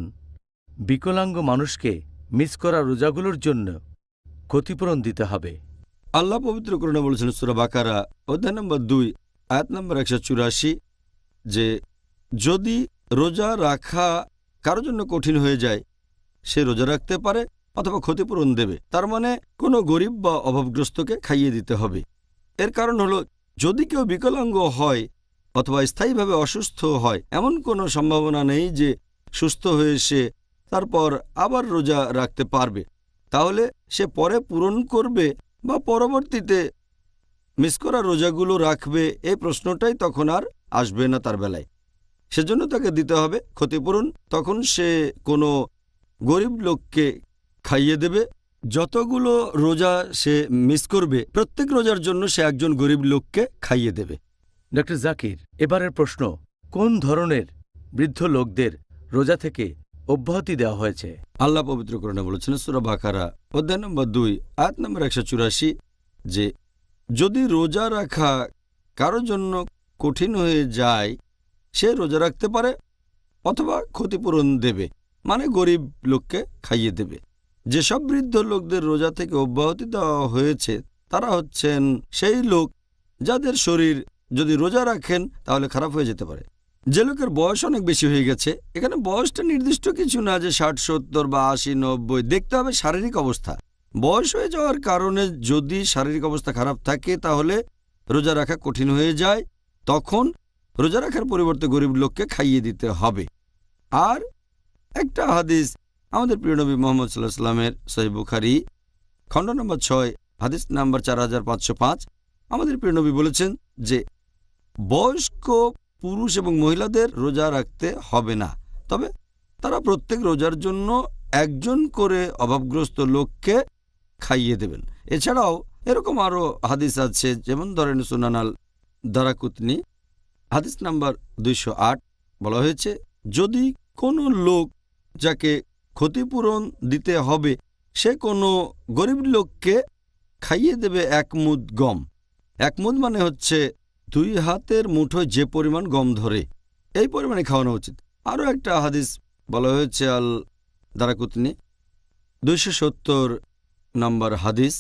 বিকলাঙ্গ মানুষকে মিস করা রোজাগুলোর জন্য ক্ষতিপূরণ দিতে হবে? আল্লাহ পবিত্র কোরআনে বলেছেন সূরা বাকারা অধ্যায় নম্বর 2 আয়াত নম্বর 184, যে যদি রোজা রাখা কারো জন্য কঠিন হয়ে যায়, সে রোজা রাখতে পারে অথবা ক্ষতিপূরণ দেবে। তার মানে কোনো গরিব বা অভাবগ্রস্তকে খাইয়ে দিতে হবে। এর কারণ হলো, যদি কেউ বিকলাঙ্গ হয় অথবা স্থায়ীভাবে অসুস্থ হয়, এমন কোনো সম্ভাবনা নেই যে সুস্থ হয়ে সে তারপর আবার রোজা রাখতে পারবে। তাহলে সে পরে পূরণ করবে বা পরবর্তীতে মিস করা রোজাগুলো রাখবে, এই প্রশ্নটাই তখন আর আসবে না তার বেলায়। সেজন্য তাকে দিতে হবে ক্ষতিপূরণ। তখন সে কোনো গরিব লোককে খাইয়ে দেবে যতগুলো রোজা সে মিস করবে প্রত্যেক রোজার জন্য সে একজন গরিব লোককে খাইয়ে দেবে। ডক্টর জাকির, এবারের প্রশ্ন, কোন ধরনের বৃদ্ধ লোকদের রোজা থেকে অব্যাহতি দেওয়া হয়েছে? আল্লাহ পবিত্র কোরআনে বলেছেন সূরা বাকারা অধ্যায় নম্বর 2 আয়াত নম্বর 184 যে যদি রোজা রাখা কারো জন্য কঠিন হয়ে যায় সে রোজা রাখতে পারে অথবা ক্ষতিপূরণ দেবে, মানে গরিব লোককে খাইয়ে দেবে। যেসব বৃদ্ধ লোকদের রোজা থেকে অব্যাহতি দেওয়া হয়েছে তারা হচ্ছেন সেই লোক যাদের শরীর যদি রোজা রাখেন তাহলে খারাপ হয়ে যেতে পারে। যে লোকের বয়স অনেক বেশি হয়ে গেছে, এখানে বয়সটা নির্দিষ্ট কিছু না যে 60, 70 বা 80, 90, দেখতে হবে শারীরিক অবস্থা। বয়স হয়ে যাওয়ার কারণে যদি শারীরিক অবস্থা খারাপ থাকে তাহলে রোজা রাখা কঠিন হয়ে যায়, তখন রোজা রাখার পরিবর্তে গরিব লোককে খাইয়ে দিতে হবে। আর একটা হাদিস আমাদের প্রিয় নবী মুহাম্মদ সাল্লাল্লাহু আলাইহি ওয়াসাল্লামের সহিহ বুখারী খণ্ড নম্বর 6 হাদিস নাম্বার 4505 আমাদের প্রিয় নবী বলেছেন যে বয়স্ক পুরুষ এবং মহিলাদের রোজা রাখতে হবে না, তবে তারা প্রত্যেক রোজার জন্য একজন করে অভাবগ্রস্ত লোককে খাইয়ে দেবেন। এছাড়াও এরকম আরও হাদিস আছে, যেমন ধরেন সুনান আল দারাকুতনি হাদিস নাম্বার 208 বলা হয়েছে যদি কোনো লোক যাকে ক্ষতিপূরণ দিতে হবে সে কোনো গরিব লোককে খাইয়ে দেবে 1 মুদ গম। 1 মুদ মানে হচ্ছে 2 হাতের মুঠোয় যে পরিমাণ গম ধরে এই পরিমাণে খাওয়ানো উচিত। আরও একটা হাদিস বলা হয়েছে আল দারাকুতনি 270 নম্বর হাদিস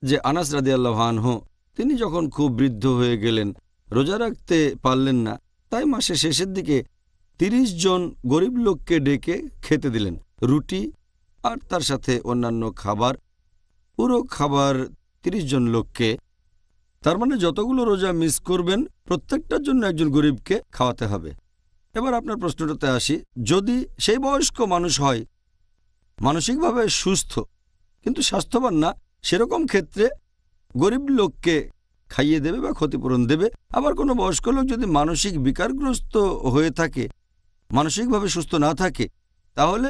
যে আনাস রাদিয়াল্লাহু আনহু তিনি যখন খুব বৃদ্ধ হয়ে গেলেন, রোজা রাখতে পারলেন না, তাই মাসের শেষের দিকে 30 জন গরিব লোককে ডেকে খেতে দিলেন, রুটি আর তার সাথে অন্যান্য খাবার, পুরো খাবার 30 জন লোককে। তার মানে যতগুলো রোজা মিস করবেন প্রত্যেকটার জন্য একজন গরিবকে খাওয়াতে হবে। এবার আপনার প্রশ্নটাতে আসি, যদি সেই বয়স্ক মানুষ হয় মানসিকভাবে সুস্থ কিন্তু স্বাস্থ্যবান না, সেরকম ক্ষেত্রে গরিব লোককে খাইয়ে দেবে বা ক্ষতিপূরণ দেবে। আবার কোনো বয়স্ক লোক যদি মানসিক বিকারগ্রস্ত হয়ে থাকে, মানসিকভাবে সুস্থ না থাকে, তাহলে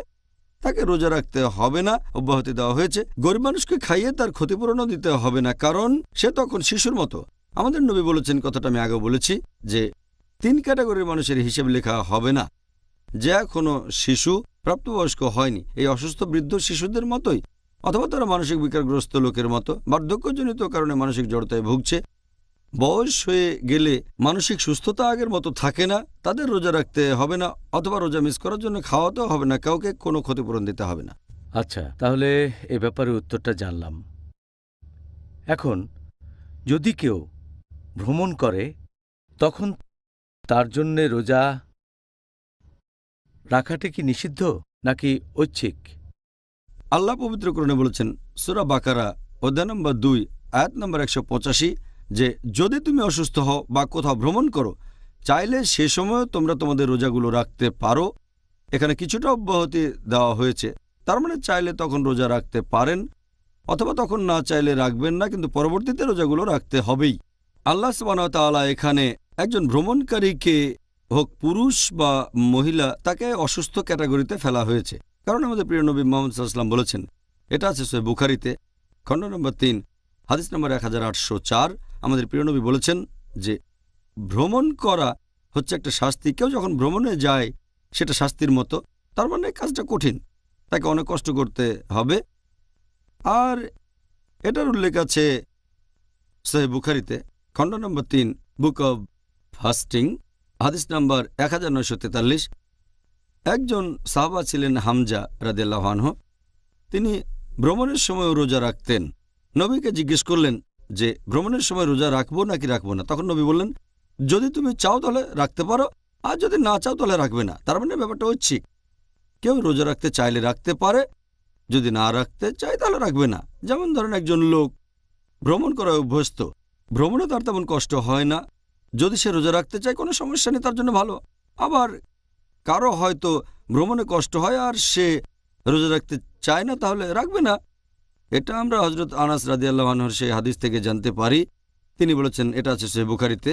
তাকে রোজা রাখতে হবে না, অব্যাহতি দেওয়া হয়েছে। গরিব মানুষকে খাইয়ে তার ক্ষতিপূরণও দিতে হবে না, কারণ সে তখন শিশুর মতো। আমাদের নবী বলেছেন, কথাটা আমি আগেও বলেছি, যে 3 ক্যাটাগরির মানুষের হিসেব লেখা হবে না। যে এখনো শিশু, প্রাপ্তবয়স্ক হয়নি, এই অসুস্থ বৃদ্ধ শিশুদের মতোই, অথবা তারা মানসিক বিকারগ্রস্ত লোকের মতো বার্ধক্যজনিত কারণে মানসিক জড়তায় ভুগছে, বয়স হয়ে গেলে মানসিক সুস্থতা আগের মতো থাকে না, তাদের রোজা রাখতে হবে না, অথবা রোজা মিস করার জন্য খাওয়াতেও হবে না, কাউকে কোনো ক্ষতিপূরণ দিতে হবে না। আচ্ছা, তাহলে এ ব্যাপারে উত্তরটা জানলাম। এখন যদি কেউ ভ্রমণ করে তখন তার জন্যে রোজা রাখাটা কি নিষিদ্ধ নাকি ঐচ্ছিক? আল্লাহ পবিত্র কোরআনে বলেছেন সূরা বাকারা অধ্যায় নম্বর 2 আয়াত নম্বর 185 যে যদি তুমি অসুস্থ হও বা কোথাও ভ্রমণ করো, চাইলে সে সময় তোমরা তোমাদের রোজাগুলো রাখতে পারো। এখানে কিছুটা অব্যাহতি দেওয়া হয়েছে, তার মানে চাইলে তখন রোজা রাখতে পারেন, অথবা তখন না চাইলে রাখবেন না, কিন্তু পরবর্তীতে রোজাগুলো রাখতে হবেই। আল্লাহ সুবহানাহু ওয়া তাআলা এখানে একজন ভ্রমণকারীকে, হোক পুরুষ বা মহিলা, তাকে অসুস্থ ক্যাটাগরিতে ফেলা হয়েছে, কারণ আমাদের প্রিয় নবী মুহাম্মদ সাল্লাল্লাহু আলাইহি ওয়াসাল্লাম বলেছেন, এটা আছে সহিহ বুখারীতে খণ্ড নম্বর 3 হাদিস নম্বর 1804, আমাদের প্রিয় নবী বলেছেন যে ভ্রমণ করা হচ্ছে একটা শাস্তি। কেউ যখন ভ্রমণে যায় সেটা শাস্তির মতো, তার মানে কাজটা কঠিন, তাকে অনেক কষ্ট করতে হবে। আর এটার উল্লেখ আছে সহিহ বুখারীতে খণ্ড নম্বর 3 বুক অব ফাস্টিং হাদিস নাম্বার 1943। একজন সাহাবা ছিলেন হামজা রাদিয়াল্লাহু আনহু, তিনি ভ্রমণের সময়ও রোজা রাখতেন। নবীকে জিজ্ঞেস করলেন যে ভ্রমণের সময় রোজা রাখবো নাকি রাখবো না। তখন নবী বললেন, যদি তুমি চাও তাহলে রাখতে পারো, আর যদি না চাও তাহলে রাখবে না। তার মানে ব্যাপারটা ঐচ্ছিক, কেউ রোজা রাখতে চাইলে রাখতে পারে, যদি না রাখতে চায় তাহলে রাখবে না। যেমন ধরেন একজন লোক ভ্রমণ করায় অভ্যস্ত, ভ্রমণে তার তেমন কষ্ট হয় না, যদি সে রোজা রাখতে চায় কোনো সমস্যা নেই, তার জন্য ভালো। আবার কারো হয়তো ভ্রমণে কষ্ট হয় আর সে রোজা রাখতে চায় না, তাহলে রাখবে না। এটা আমরা হযরত আনাস রাদিয়াল্লাহু আনহুর সেই হাদিস থেকে জানতে পারি। তিনি বলেছেন, এটা আছে সহিহ বুখারীতে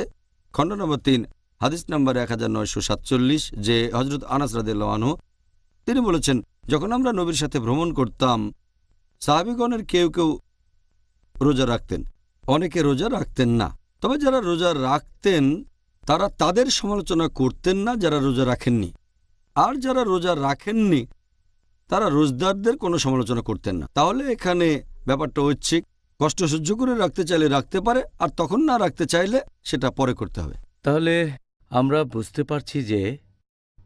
খণ্ড নম্বর 3 হাদিস নাম্বার 1947, যে হযরত আনাস রাদিয়াল্লাহু আনহু তিনি বলেছেন, যখন আমরা নবীর সাথে ভ্রমণ করতাম সাহাবীগণের কেউ কেউ রোজা রাখতেন, অনেকে রোজা রাখতেন না। তবে যারা রোজা রাখতেন তারা তাদের সমালোচনা করতেন না যারা রোজা রাখেননি, আর যারা রোজা রাখেননি তারা রোজদারদের কোনো সমালোচনা করতেন না। তাহলে এখানে ব্যাপারটা ঐচ্ছিক, কষ্ট সহ্য করে রাখতে চাইলে রাখতে পারে, আর তখন না রাখতে চাইলে সেটা পরে করতে হবে। তাহলে আমরা বুঝতে পারছি যে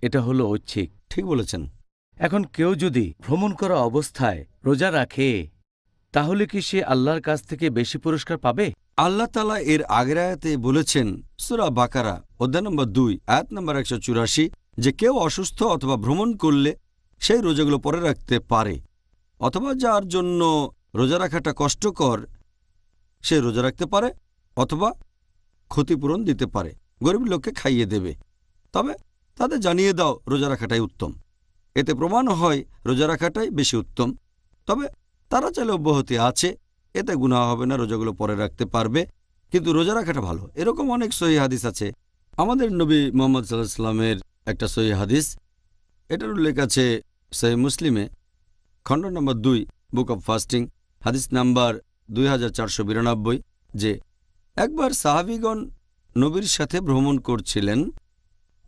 এটা হলো ঐচ্ছিক। ঠিক বলেছেন। এখন কেউ যদি ভ্রমণ করা অবস্থায় রোজা রাখে তাহলে কি সে আল্লাহর কাছ থেকে বেশি পুরস্কার পাবে? আল্লাহ তাআলা এর আগের আয়াতে বলেছেন, সূরা বাকারা অধ্যায় নম্বর 2 আয়াত নম্বর 184, যে কেউ অসুস্থ অথবা ভ্রমণ করলে সেই রোজাগুলো পরে রাখতে পারে, অথবা যার জন্য রোজা রাখাটা কষ্টকর সে রোজা রাখতে পারে, অথবা ক্ষতিপূরণ দিতে পারে, গরিব লোককে খাইয়ে দেবে। তবে তাদের জানিয়ে দাও রোজা রাখাটাই উত্তম। এতে প্রমাণ হয় রোজা রাখাটাই বেশি উত্তম। তবে তারা চাইলে অব্যাহতি আছে, এতে গুনাহ হবে না, রোজাগুলো পরে রাখতে পারবে, কিন্তু রোজা রাখাটা ভালো। এরকম অনেক সহিহ হাদিস আছে। আমাদের নবী মুহাম্মদ সাল্লাল্লাহু আলাইহি ওয়াসাল্লামের একটা সহিহ হাদিস, এটার উল্লেখ আছে সহিহ মুসলিমে, খণ্ড নম্বর 2 বুক অব ফাস্টিং, হাদিস নাম্বার 2492, যে একবার সাহাবীগণ নবীর সাথে ভ্রমণ করছিলেন।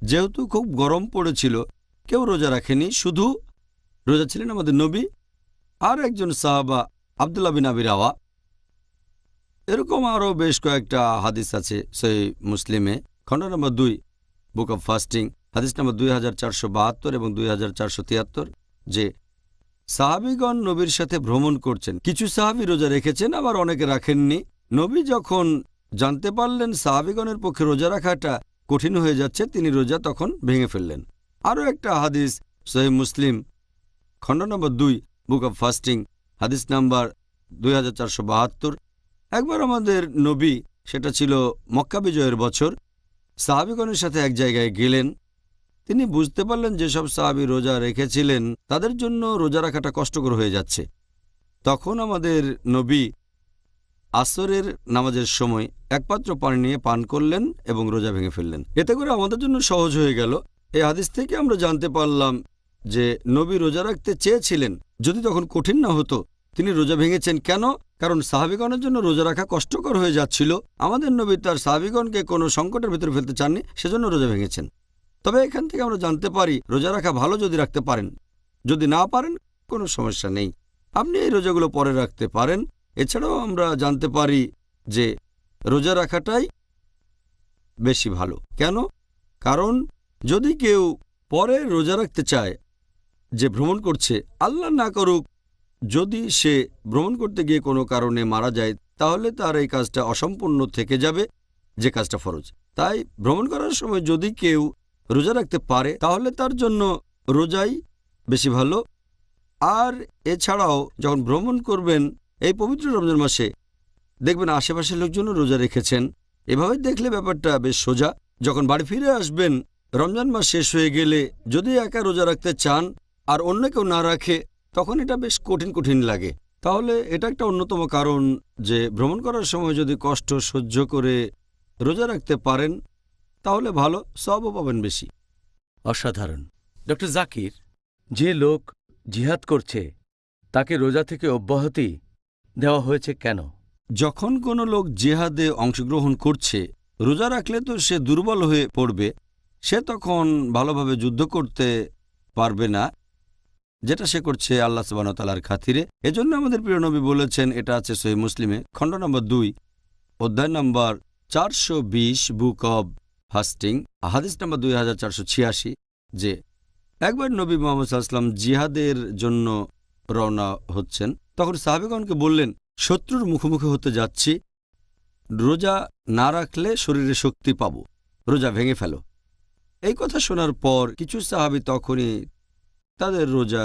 যেহেতু খুব গরম পড়েছিল, কেউ রোজা রাখেনি, শুধু রোজা ছিলেন আমাদের নবী আর একজন সাহাবা আব্দুল্লাহ বিন আবি রাওয়া। এরকম আরও বেশ কয়েকটা হাদিস আছে সহিহ মুসলিমে, খণ্ড নম্বর 2 বুক অব ফাস্টিং, হাদিস নম্বর 2472 এবং 2473, যে সাহাবীগণ নবীর সাথে ভ্রমণ করছেন। কিছু সাহাবী রোজা রেখেছেন, আবার অনেকে রাখেননি। নবী যখন জানতে পারলেন সাহাবীগণের পক্ষে রোজা রাখাটা কঠিন হয়ে যাচ্ছে, তিনি রোজা তখন ভেঙে ফেললেন। আরও একটা হাদিস সহিহ মুসলিম, খণ্ড নম্বর 2 বুক অব ফাস্টিং, হাদিস নাম্বার 2472, একবার আমাদের নবী, সেটা ছিল মক্কা বিজয়ের বছর, সাহাবীগণের সাথে এক জায়গায় গেলেন। তিনি বুঝতে পারলেন যেসব সাহাবী রোজা রেখেছিলেন তাদের জন্য রোজা রাখাটা কষ্টকর হয়ে যাচ্ছে। তখন আমাদের নবী আসরের নামাজের সময় এক পাত্র পানি নিয়ে পান করলেন এবং রোজা ভেঙে ফেললেন। এতে করে আমাদের জন্য সহজ হয়ে গেল। এই হাদিস থেকে আমরা জানতে পারলাম যে নবী রোজা রাখতে চেয়েছিলেন, যদি তখন কঠিন না হতো। তিনি রোজা ভেঙেছেন কেন? কারণ সাহাবীগণের জন্য রোজা রাখা কষ্টকর হয়ে যাচ্ছিল। আমাদের নবী তার সাহাবীগণকে কোনো সংকটের ভিতরে ফেলতে চাননি, সেজন্য রোজা ভেঙেছেন। তবে এখান থেকে আমরা জানতে পারি রোজা রাখা ভালো যদি রাখতে পারেন, যদি না পারেন কোনো সমস্যা নেই, আপনি এই রোজাগুলো পরে রাখতে পারেন। এছাড়াও আমরা জানতে পারি যে রোজা রাখাটাই বেশি ভালো। কেন? কারণ যদি কেউ পরে রোজা রাখতে চায়, যে ভ্রমণ করছে, আল্লাহ না করুক যদি সে ভ্রমণ করতে গিয়ে কোনো কারণে মারা যায়, তাহলে তার এই কাজটা অসম্পূর্ণ থেকে যাবে, যে কাজটা ফরজ। তাই ভ্রমণ করার সময় যদি কেউ রোজা রাখতে পারে তাহলে তার জন্য রোজাই বেশি ভালো। আর এছাড়াও যখন ভ্রমণ করবেন এই পবিত্র রমজান মাসে, দেখবেন আশেপাশের লোকজনও রোজা রেখেছেন। এভাবে দেখলে ব্যাপারটা বেশ সোজা। যখন বাড়ি ফিরে আসবেন রমজান মাস শেষ হয়ে গেলে, যদি একা রোজা রাখতে চান আর অন্য কেউ না রাখে, তখন এটা বেশ কঠিন কঠিন লাগে। তাহলে এটা একটা অন্যতম কারণ যে ভ্রমণ করার সময় যদি কষ্ট সহ্য করে রোজা রাখতে পারেন তাহলে ভালো, সওয়াবও পাবেন বেশি। অসাধারণ। ডক্টর জাকির, যে লোক জিহাদ করছে তাকে রোজা থেকে অব্যাহতি দেওয়া হয়েছে কেন? যখন কোনো লোক জিহাদে অংশগ্রহণ করছে, রোজা রাখলে তো সে দুর্বল হয়ে পড়বে, সে তখন ভালোভাবে যুদ্ধ করতে পারবে না, যেটা সে করছে আল্লাহ সুবহানাহু ওয়া তাআলার খাতিরে। এজন্য আমাদের প্রিয় নবী বলেছেন, এটা আছে সহিহ মুসলিমে, খণ্ড নম্বর 2 অধ্যায় নম্বর 420 বুক অব ফাস্টিং, হাদিস নম্বর 2486, যে একবার নবী মুহাম্মদ সাল্লাল্লাহু আলাইহি ওয়াসাল্লাম জিহাদের জন্য রওনা হচ্ছেন। তখন সাহাবীগণকে বললেন, শত্রুর মুখোমুখি হতে যাচ্ছি, রোজা না রাখলে শরীরে শক্তি পাব, রোজা ভেঙে ফেলো। এই কথা শোনার পর কিছু সাহাবী তখনই তাদের রোজা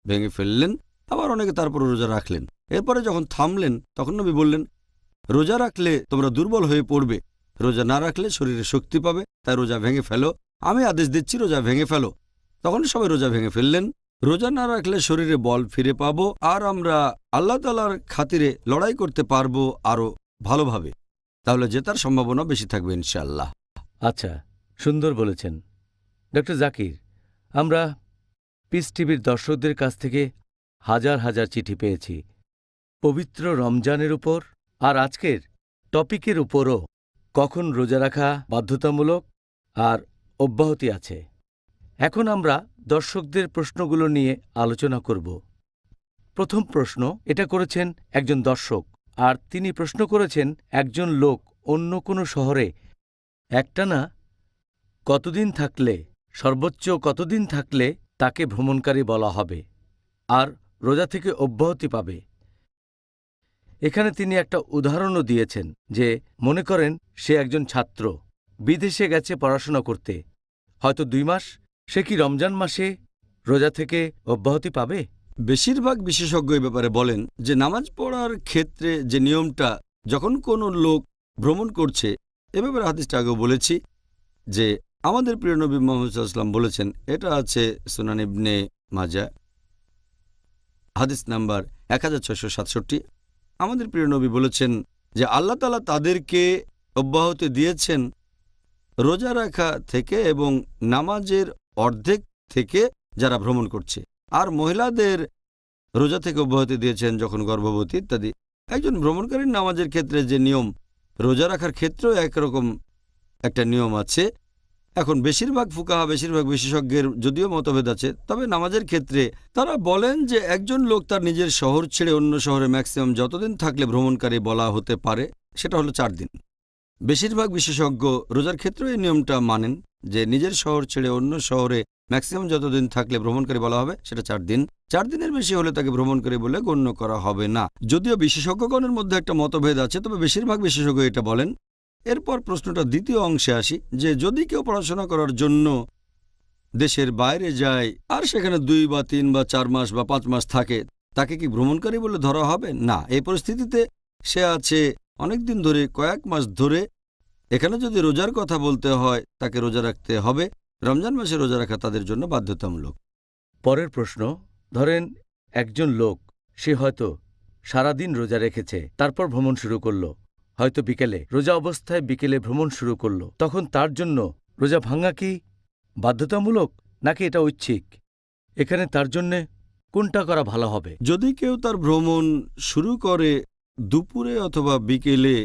ভেঙে ফেললেন, আবার অনেকে তারপর রোজা রাখলেন। এরপরে যখন থামলেন তখন নবী বললেন, রোজা রাখলে তোমরা দুর্বল হয়ে পড়বে, রোজা না রাখলে শরীরে শক্তি পাবে, তাই রোজা ভেঙে ফেলো, আমি আদেশ দিচ্ছি রোজা ভেঙে ফেলো। তখন সবাই রোজা ভেঙে ফেললেন। রোজা না রাখলে শরীরে বল ফিরে পাবো আর আমরা আল্লাহ তাআলার খাতিরে লড়াই করতে পারবো আরও ভালোভাবে, তাহলে জেতার সম্ভাবনা বেশি থাকবে ইনশাআল্লাহ। আচ্ছা, সুন্দর বলেছেন ডক্টর জাকির। আমরা পিস টিভির দর্শকদের কাছ থেকে হাজার হাজার চিঠি পেয়েছি পবিত্র রমজানের উপর আর আজকের টপিকের উপরও কখন রোজা রাখা বাধ্যতামূলক আর অব্যাহতি আছে। এখন আমরা দর্শকদের প্রশ্নগুলো নিয়ে আলোচনা করব। প্রথম প্রশ্ন এটা করেছেন একজন দর্শক, আর তিনি প্রশ্ন করেছেন একজন লোক অন্য কোনো শহরে একটানা কতদিন থাকলে, সর্বোচ্চ কতদিন থাকলে তাকে ভ্রমণকারী বলা হবে আর রোজা থেকে অব্যাহতি পাবে। এখানে তিনি একটা উদাহরণও দিয়েছেন যে মনে করেন সে একজন ছাত্র, বিদেশে গেছে পড়াশোনা করতে, হয়তো 2 মাস, সে কি রমজান মাসে রোজা থেকে অব্যাহতি পাবে? বেশিরভাগ বিশেষজ্ঞ এ ব্যাপারে বলেন যে নামাজ পড়ার ক্ষেত্রে যে নিয়মটা, যখন কোনো লোক ভ্রমণ করছে, এ ব্যাপারে হাদিসটা আগেও বলেছি যে আমাদের প্রিয় নবী মুহাম্মদ সাল্লাল্লাহু আলাইহি ওয়াসাল্লাম বলেছেন, এটা আছে সুনান ইবনে মাজাহ হাদিস নাম্বার 1667। আমাদের প্রিয় নবী বলেছেন যে আল্লাহ তাআলা তাদেরকে অব্যাহতি দিয়েছেন রোজা রাখা থেকে এবং নামাজের অর্ধেক থেকে যারা ভ্রমণ করছে, আর মহিলাদের রোজা থেকে অব্যাহতি দিয়েছেন যখন গর্ভবতী ইত্যাদি। একজন ভ্রমণকারীর নামাজের ক্ষেত্রে যে নিয়ম, রোজা রাখার ক্ষেত্রেও একরকম একটা নিয়ম আছে। এখন বেশিরভাগ ফুকাহা, বেশিরভাগ বিশেষজ্ঞের যদিও মতভেদ আছে, তবে নামাজের ক্ষেত্রে তারা বলেন যে একজন লোক তার নিজের শহর ছেড়ে অন্য শহরে ম্যাক্সিমাম যতদিন থাকলে ভ্রমণকারী বলা হতে পারে সেটা হলো 4 দিন। বেশিরভাগ বিশেষজ্ঞ রোজার ক্ষেত্রেও এই নিয়মটা মানেন যে নিজের শহর ছেড়ে অন্য শহরে ম্যাক্সিমাম যতদিন থাকলে ভ্রমণকারী বলা হবে সেটা 4 দিন। 4 দিনের বেশি হলে তাকে ভ্রমণকারী বলে গণ্য করা হবে না। যদিও বিশেষজ্ঞগণের মধ্যে একটা মতভেদ আছে, তবে বেশিরভাগ বিশেষজ্ঞ এটা বলেন। এরপর প্রশ্নটা দ্বিতীয় অংশে আসি যে যদি কেউ পড়াশোনা করার জন্য দেশের বাইরে যায় আর সেখানে 2 বা 3 বা 4 মাস বা 5 মাস থাকে, তাকে কি ভ্রমণকারী বলে ধরা হবে? না। এই পরিস্থিতিতে সে আছে অনেক দিন ধরে, কয়েক মাস ধরে। এখানে যদি রোজার কথা বলতে হয় তাকে রোজা রাখতে হবে। রমজান মাসে রোজা রাখা তাদের জন্য বাধ্যতামূলক। পরের প্রশ্ন, ধরেন একজন লোক, সে হয়তো সারাদিন রোজা রেখেছে, তারপর ভ্রমণ শুরু করল, হয়তো বিকেলে, রোজা অবস্থায় বিকেলে ভ্রমণ শুরু করল, তখন তার জন্য রোজা ভাঙা কি বাধ্যতামূলক নাকি এটা ঐচ্ছিক? এখানে তার জন্যে কোনটা করা ভালো হবে? যদি কেউ তার ভ্রমণ শুরু করে দুপুরে অথবা বিকেলে,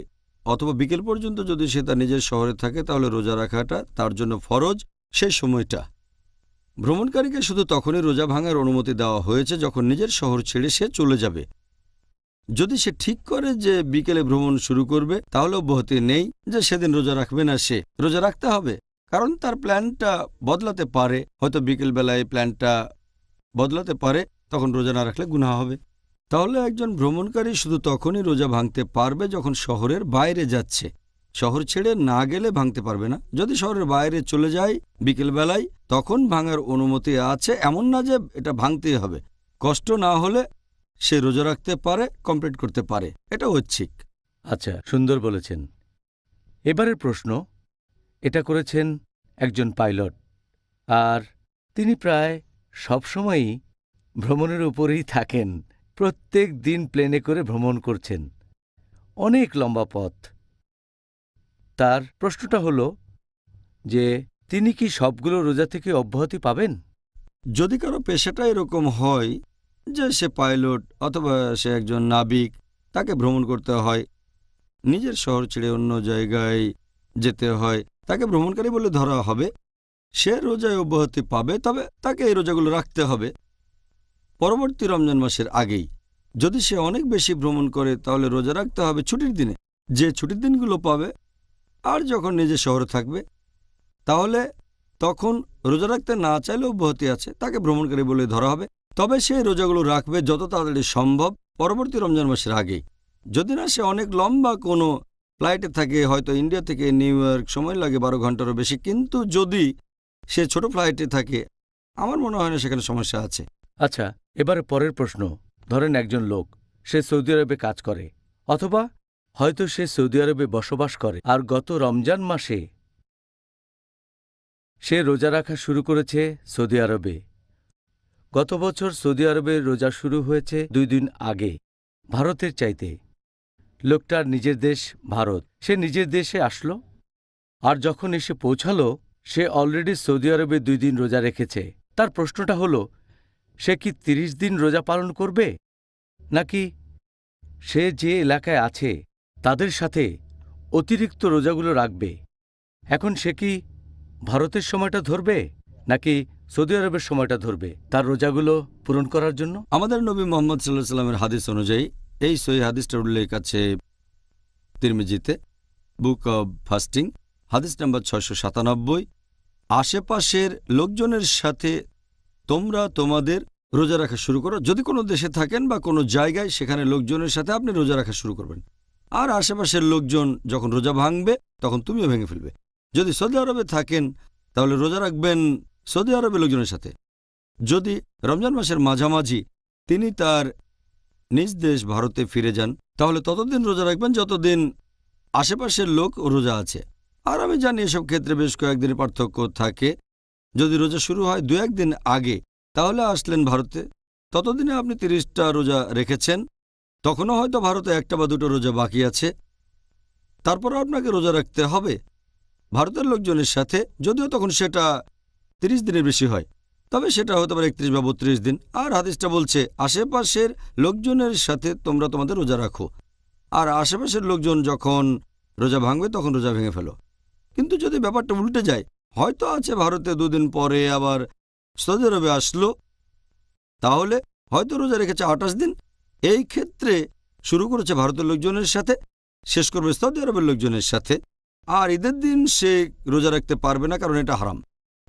অথবা বিকেল পর্যন্ত যদি সে তার নিজের শহরে থাকে, তাহলে রোজা রাখাটা তার জন্য ফরজ। সেই সময়টা ভ্রমণকারীকে শুধু তখনই রোজা ভাঙার অনুমতি দেওয়া হয়েছে যখন নিজের শহর ছেড়ে সে চলে যাবে। যদি সে ঠিক করে যে বিকেলে ভ্রমণ শুরু করবে, তাহলে অব্যাহতি নেই যে সেদিন রোজা রাখবে না। সে রোজা রাখতে হবে, কারণ তার প্ল্যানটা বদলাতে পারে। হয়তো বিকেলবেলায় প্ল্যানটা বদলাতে পারে, তখন রোজা না রাখলে গুনাহ হবে। তাহলে একজন ভ্রমণকারী শুধু তখনই রোজা ভাঙতে পারবে যখন শহরের বাইরে যাচ্ছে। শহর ছেড়ে না গেলে ভাঙতে পারবে না। যদি শহরের বাইরে চলে যায় বিকেলবেলায়, তখন ভাঙার অনুমতি আছে। এমন না যে এটা ভাঙতেই হবে। কষ্ট না হলে সে রোজা রাখতে পারে, কমপ্লিট করতে পারে। এটা ঐচ্ছিক। আচ্ছা, সুন্দর বলেছেন। এবারের প্রশ্ন এটা করেছেন একজন পাইলট, আর তিনি প্রায় সবসময়ই ভ্রমণের উপরেই থাকেন। প্রত্যেক দিন প্লেনে করে ভ্রমণ করছেন, অনেক লম্বা পথ। তার প্রশ্নটা হলো যে তিনি কি সবগুলো রোজা থেকে অব্যাহতি পাবেন? যদি কারো পেশাটা এরকম হয় যে সে পাইলট অথবা সে একজন নাবিক, তাকে ভ্রমণ করতে হয়, নিজের শহর ছেড়ে অন্য জায়গায় যেতে হয়, তাকে ভ্রমণকারী বলে ধরা হবে। সে রোজায় অব্যাহতি পাবে, তবে তাকে এই রোজাগুলো রাখতে হবে পরবর্তী রমজান মাসের আগেই। যদি সে অনেক বেশি ভ্রমণ করে তাহলে রোজা রাখতে হবে ছুটির দিনে, যে ছুটির দিনগুলো পাবে। আর যখন নিজের শহরে থাকবে তাহলে তখন রোজা রাখতে না চাইলে অব্যাহতি আছে, তাকে ভ্রমণকারী বলে ধরা হবে। তবে সে রোজাগুলো রাখবে যত তাড়াতাড়ি সম্ভব পরবর্তী রমজান মাসের আগেই। যদি না সে অনেক লম্বা কোনো ফ্লাইটে থাকে, হয়তো ইন্ডিয়া থেকে নিউ ইয়র্ক, সময় লাগে 12 ঘন্টারও বেশি, কিন্তু যদি সে ছোট ফ্লাইটে থাকে, আমার মনে হয় না সেখানে সমস্যা আছে। আচ্ছা, এবারে পরের প্রশ্ন, ধরেন একজন লোক, সে সৌদি আরবে কাজ করে, অথবা হয়তো সে সৌদি আরবে বসবাস করে, আর গত রমজান মাসে সে রোজা রাখা শুরু করেছে সৌদি আরবে। গত বছর সৌদি আরবে রোজা শুরু হয়েছে 2 দিন আগে, ভারতের চাইতে। লোকটার নিজের দেশ ভারত, সে নিজের দেশে আসলো, আর যখন এসে পৌঁছালো সে অলরেডি সৌদি আরবে 2 দিন রোজা রেখেছে। তার প্রশ্নটা হলো, সে কি 30 দিন রোজা পালন করবে নাকি সে যে এলাকায় আছে তাদের সাথে অতিরিক্ত রোজাগুলো রাখবে। এখন সে কি ভারতের সময়টা ধরবে নাকি সৌদি আরবের সময়টা ধরবে তার রোজাগুলো পূরণ করার জন্য? আমাদের নবী মোহাম্মদ সাল্লাল্লাহু আলাইহি সাল্লামের হাদিস অনুযায়ী, এই সহিহ হাদিসটার উল্লেখ আছে তিরমিজিতে, বুক অব ফাস্টিং, হাদিস নাম্বার 697। আশেপাশের লোকজনের সাথে তোমরা তোমাদের রোজা রাখা শুরু করো। যদি কোনো দেশে থাকেন বা কোনো জায়গায়, সেখানে লোকজনের সাথে আপনি রোজা রাখা শুরু করবেন। আর আশেপাশের লোকজন যখন রোজা ভাঙবে তখন তুমিও ভেঙে ফেলবে। যদি সৌদি আরবে থাকেন তাহলে রোজা রাখবেন সৌদি আরবের লোকজনের সাথে। যদি রমজান মাসের মাঝামাঝি তিনি তার নিজ দেশ ভারতে ফিরে যান, তাহলে ততদিন রোজা রাখবেন যতদিন আশেপাশের লোক রোজা আছে। আর আমি জানি এসব ক্ষেত্রে বেশ কয়েকদিনের পার্থক্য থাকে। যদি রোজা শুরু হয় 2-1 দিন আগে, তাহলে আসলেন ভারতে, ততদিনে আপনি 30টা রোজা রেখেছেন, তখনও হয়তো ভারতে 1টা বা 2টো রোজা বাকি আছে। তারপরও আপনাকে রোজা রাখতে হবে ভারতের লোকজনের সাথে, যদিও তখন সেটা 30 দিনের বেশি হয়, তবে সেটা হতে পারে 31 বা 32 দিন। আর হাদিসটা বলছে আশেপাশের লোকজনের সাথে তোমরা তোমাদের রোজা রাখো, আর আশেপাশের লোকজন যখন রোজা ভাঙবে তখন রোজা ভেঙে ফেলো। কিন্তু যদি ব্যাপারটা উল্টে যায়, হয়তো আছে ভারতে 2 দিন পরে আবার সৌদি আরবে আসলো, তাহলে হয়তো রোজা রেখেছে 28 দিন। এই ক্ষেত্রে শুরু করেছে ভারতের লোকজনের সাথে, শেষ করবে সৌদি আরবের লোকজনের সাথে। আর ঈদের দিন সে রোজা রাখতে পারবে না, কারণ এটা হারাম।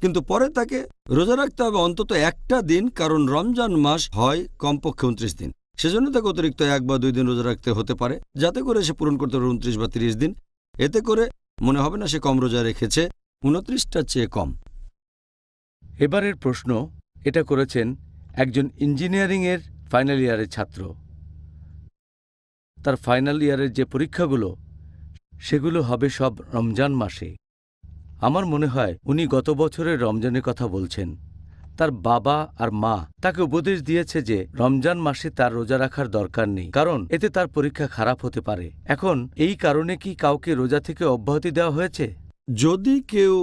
কিন্তু পরে তাকে রোজা রাখতে হবে অন্তত 1টা দিন, কারণ রমজান মাস হয় কমপক্ষে 29 দিন। সেজন্য তাকে অতিরিক্ত 1 বা 2 দিন রোজা রাখতে হতে পারে, যাতে করে সে পূরণ করতে পারে 29 বা 30 দিন। এতে করে মনে হবে না সে কম রোজা রেখেছে, 29টার চেয়ে কম। এবারের প্রশ্ন এটা করেছেন একজন ইঞ্জিনিয়ারিংয়ের ফাইনাল ইয়ারের ছাত্র। তার ফাইনাল ইয়ারের যে পরীক্ষাগুলো, সেগুলো হবে সব রমজান মাসে। আমার মনে হয় উনি গত বছরের রমজানের কথা বলছেন। তার বাবা আর মা তাকে উপদেশ দিয়েছে যে রমজান মাসে তার রোজা রাখার দরকার নেই, কারণ এতে তার পরীক্ষা খারাপ হতে পারে। এখন এই কারণে কি কাউকে রোজা থেকে অব্যাহতি দেওয়া হয়েছে? যদি কেউ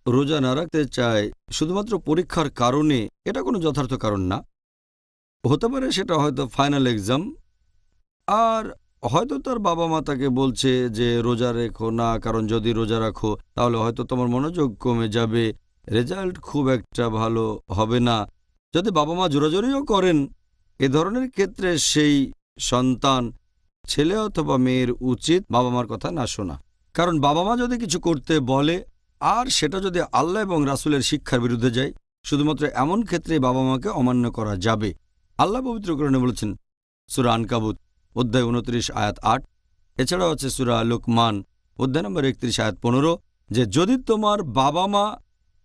রোজা না রাখতে চায় শুধুমাত্র পরীক্ষার কারণে, এটা কোনো যথার্থ কারণ না। হতে পারে সেটা হয়তো ফাইনাল এক্সাম, আর হয়তো তার বাবা মা তাকে বলছে যে রোজা রেখো না, কারণ যদি রোজা রাখো তাহলে হয়তো তোমার মনোযোগ কমে যাবে, রেজাল্ট খুব একটা ভালো হবে না। যদি বাবা মা জোরাজোরিও করেন, এ ধরনের ক্ষেত্রে সেই সন্তান, ছেলে অথবা মেয়ের উচিত বাবা মার কথা না শোনা। কারণ বাবা মা যদি কিছু করতে বলে আর সেটা যদি আল্লাহ এবং রাসূলের শিক্ষার বিরুদ্ধে যায়, শুধুমাত্র এমন ক্ষেত্রে বাবা মাকে অমান্য করা যাবে। আল্লাহ পবিত্র কোরআনে বলেছেন সূরা আনকাবুত অধ্যায় 29 আয়াত 8। এছাড়াও আছে সূরা লুকমান অধ্যায় নম্বর 31 আয়াত 15, যে যদি তোমার বাবা মা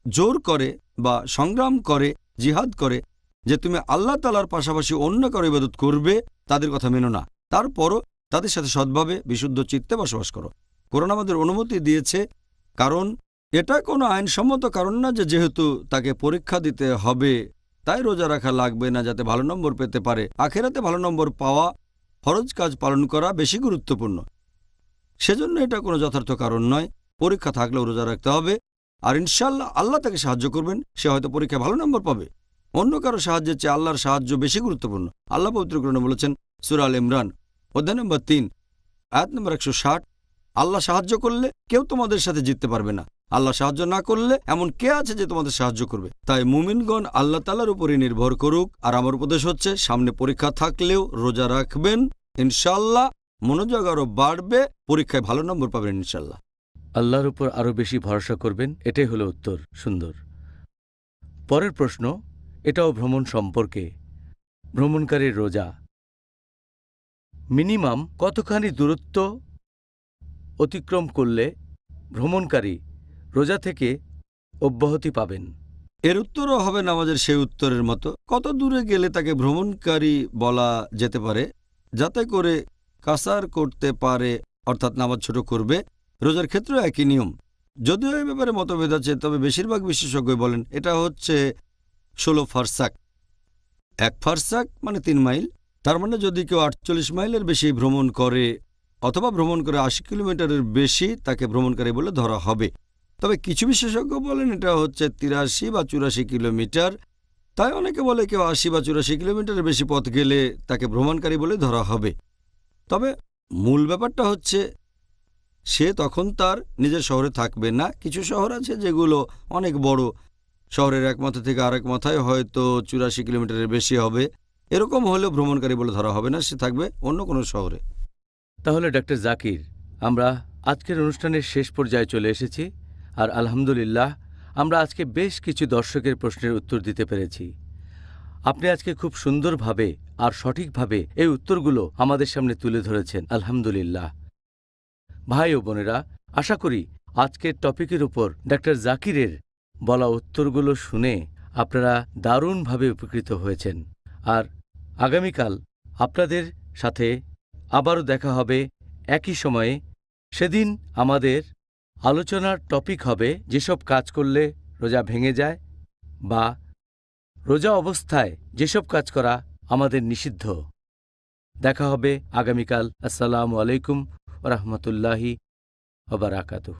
জোর করে বা সংগ্রাম করে, জিহাদ করে যে তুমি আল্লাহ তাআলার পাশাপাশি অন্য কারো ইবাদত করবে, তাদের কথা মেনো না, তারপরও তাদের সাথে সৎভাবে বিশুদ্ধ চিত্তে বসবাস করো। কোরআন আমাদের অনুমতি দিয়েছে, কারণ এটা কোনো আইনসম্মত কারণ না যে যেহেতু তাকে পরীক্ষা দিতে হবে তাই রোজা রাখা লাগবে না, যাতে ভালো নম্বর পেতে পারে। আখেরাতে ভালো নম্বর পাওয়া, ফরজ কাজ পালন করা বেশি গুরুত্বপূর্ণ। সেজন্য এটা কোনো যথার্থ কারণ নয়। পরীক্ষা থাকলেও রোজা রাখতে হবে, আর ইনশাআল্লাহ আল্লাহ তাকে সাহায্য করবেন। সে হয়তো পরীক্ষায় ভালো নম্বর পাবে। অন্য কারো সাহায্যের চেয়ে আল্লাহর সাহায্য বেশি গুরুত্বপূর্ণ। আল্লাহ পবিত্র কোরআনে বলেছেন সূরা আল ইমরান অধ্যায় নম্বর 3 আয়াত নম্বর 160, আল্লাহ সাহায্য করলে কেউ তোমাদের সাথে জিততে পারবে না, আল্লাহ সাহায্য না করলে এমন কে আছে যে তোমাদের সাহায্য করবে। তাই মুমিনগণ আল্লাহ তাআলার উপরই নির্ভর করুক। আর আমার উপদেশ হচ্ছে, সামনে পরীক্ষা থাকলেও রোজা রাখবেন, ইনশাআল্লাহ মনোযোগ আরও বাড়বে, পরীক্ষায় ভালো নম্বর পাবেন ইনশাআল্লাহ। আল্লাহর উপর আরও বেশি ভরসা করবেন, এটাই হলো উত্তর। সুন্দর। পরের প্রশ্ন এটাও ভ্রমণ সম্পর্কে। ভ্রমণকারীর রোজা মিনিমাম কতখানি দূরত্ব অতিক্রম করলে ভ্রমণকারী রোজা থেকে অব্যাহতি পাবেন? এর উত্তরও হবে নামাজের সেই উত্তরের মতো। কত দূরে গেলে তাকে ভ্রমণকারী বলা যেতে পারে, যাতে করে কাসার করতে পারে, অর্থাৎ নামাজ ছোট করবে। রোজার ক্ষেত্রেও একই নিয়ম, যদিও এই ব্যাপারে মতভেদ আছে, তবে বেশিরভাগ বিশেষজ্ঞ বলেন এটা হচ্ছে 16 ফারসাক। 1 ফারসাক মানে 3 মাইল। তার মানে যদি কেউ 48 মাইলের বেশি ভ্রমণ করে অথবা ভ্রমণ করে 80 কিলোমিটারের বেশি, তাকে ভ্রমণকারী বলে ধরা হবে। তবে কিছু বিশেষজ্ঞ বলেন এটা হচ্ছে 83 বা 84 কিলোমিটার। তাই অনেকে বলে কেউ 80 বা 84 কিলোমিটারের বেশি পথ গেলে তাকে ভ্রমণকারী বলে ধরা হবে। তবে মূল ব্যাপারটা হচ্ছে সে তখন তার নিজের শহরে থাকবে না। কিছু শহর আছে যেগুলো অনেক বড়, শহরের এক মাথা থেকে আরেক মাথায় হয়তো ৮৪ কিলোমিটারের বেশি হবে। এরকম হলেও ভ্রমণকারী বলে ধরা হবে না, সে থাকবে অন্য কোনো শহরে। তাহলে ডক্টর জাকির, আমরা আজকের অনুষ্ঠানের শেষ পর্যায়ে চলে এসেছি, আর আলহামদুলিল্লাহ আমরা আজকে বেশ কিছু দর্শকের প্রশ্নের উত্তর দিতে পেরেছি। আপনি আজকে খুব সুন্দরভাবে আর সঠিকভাবে এই উত্তরগুলো আমাদের সামনে তুলে ধরেছেন, আলহামদুলিল্লাহ। ভাই ও বোনেরা, আশা করি আজকের টপিকের উপর ডক্টর জাকিরের বলা উত্তরগুলো শুনে আপনারা দারুণভাবে উপকৃত হয়েছেন। আর আগামীকাল আপনাদের সাথে আবারও দেখা হবে একই সময়ে। সেদিন আমাদের আলোচনার টপিক হবে যেসব কাজ করলে রোজা ভেঙে যায়, বা রোজা অবস্থায় যেসব কাজ করা আমাদের নিষিদ্ধ। দেখা হবে আগামীকাল। আসসালামু আলাইকুম ওয়া রাহমাতুল্লাহি ওয়া বারাকাতুহু।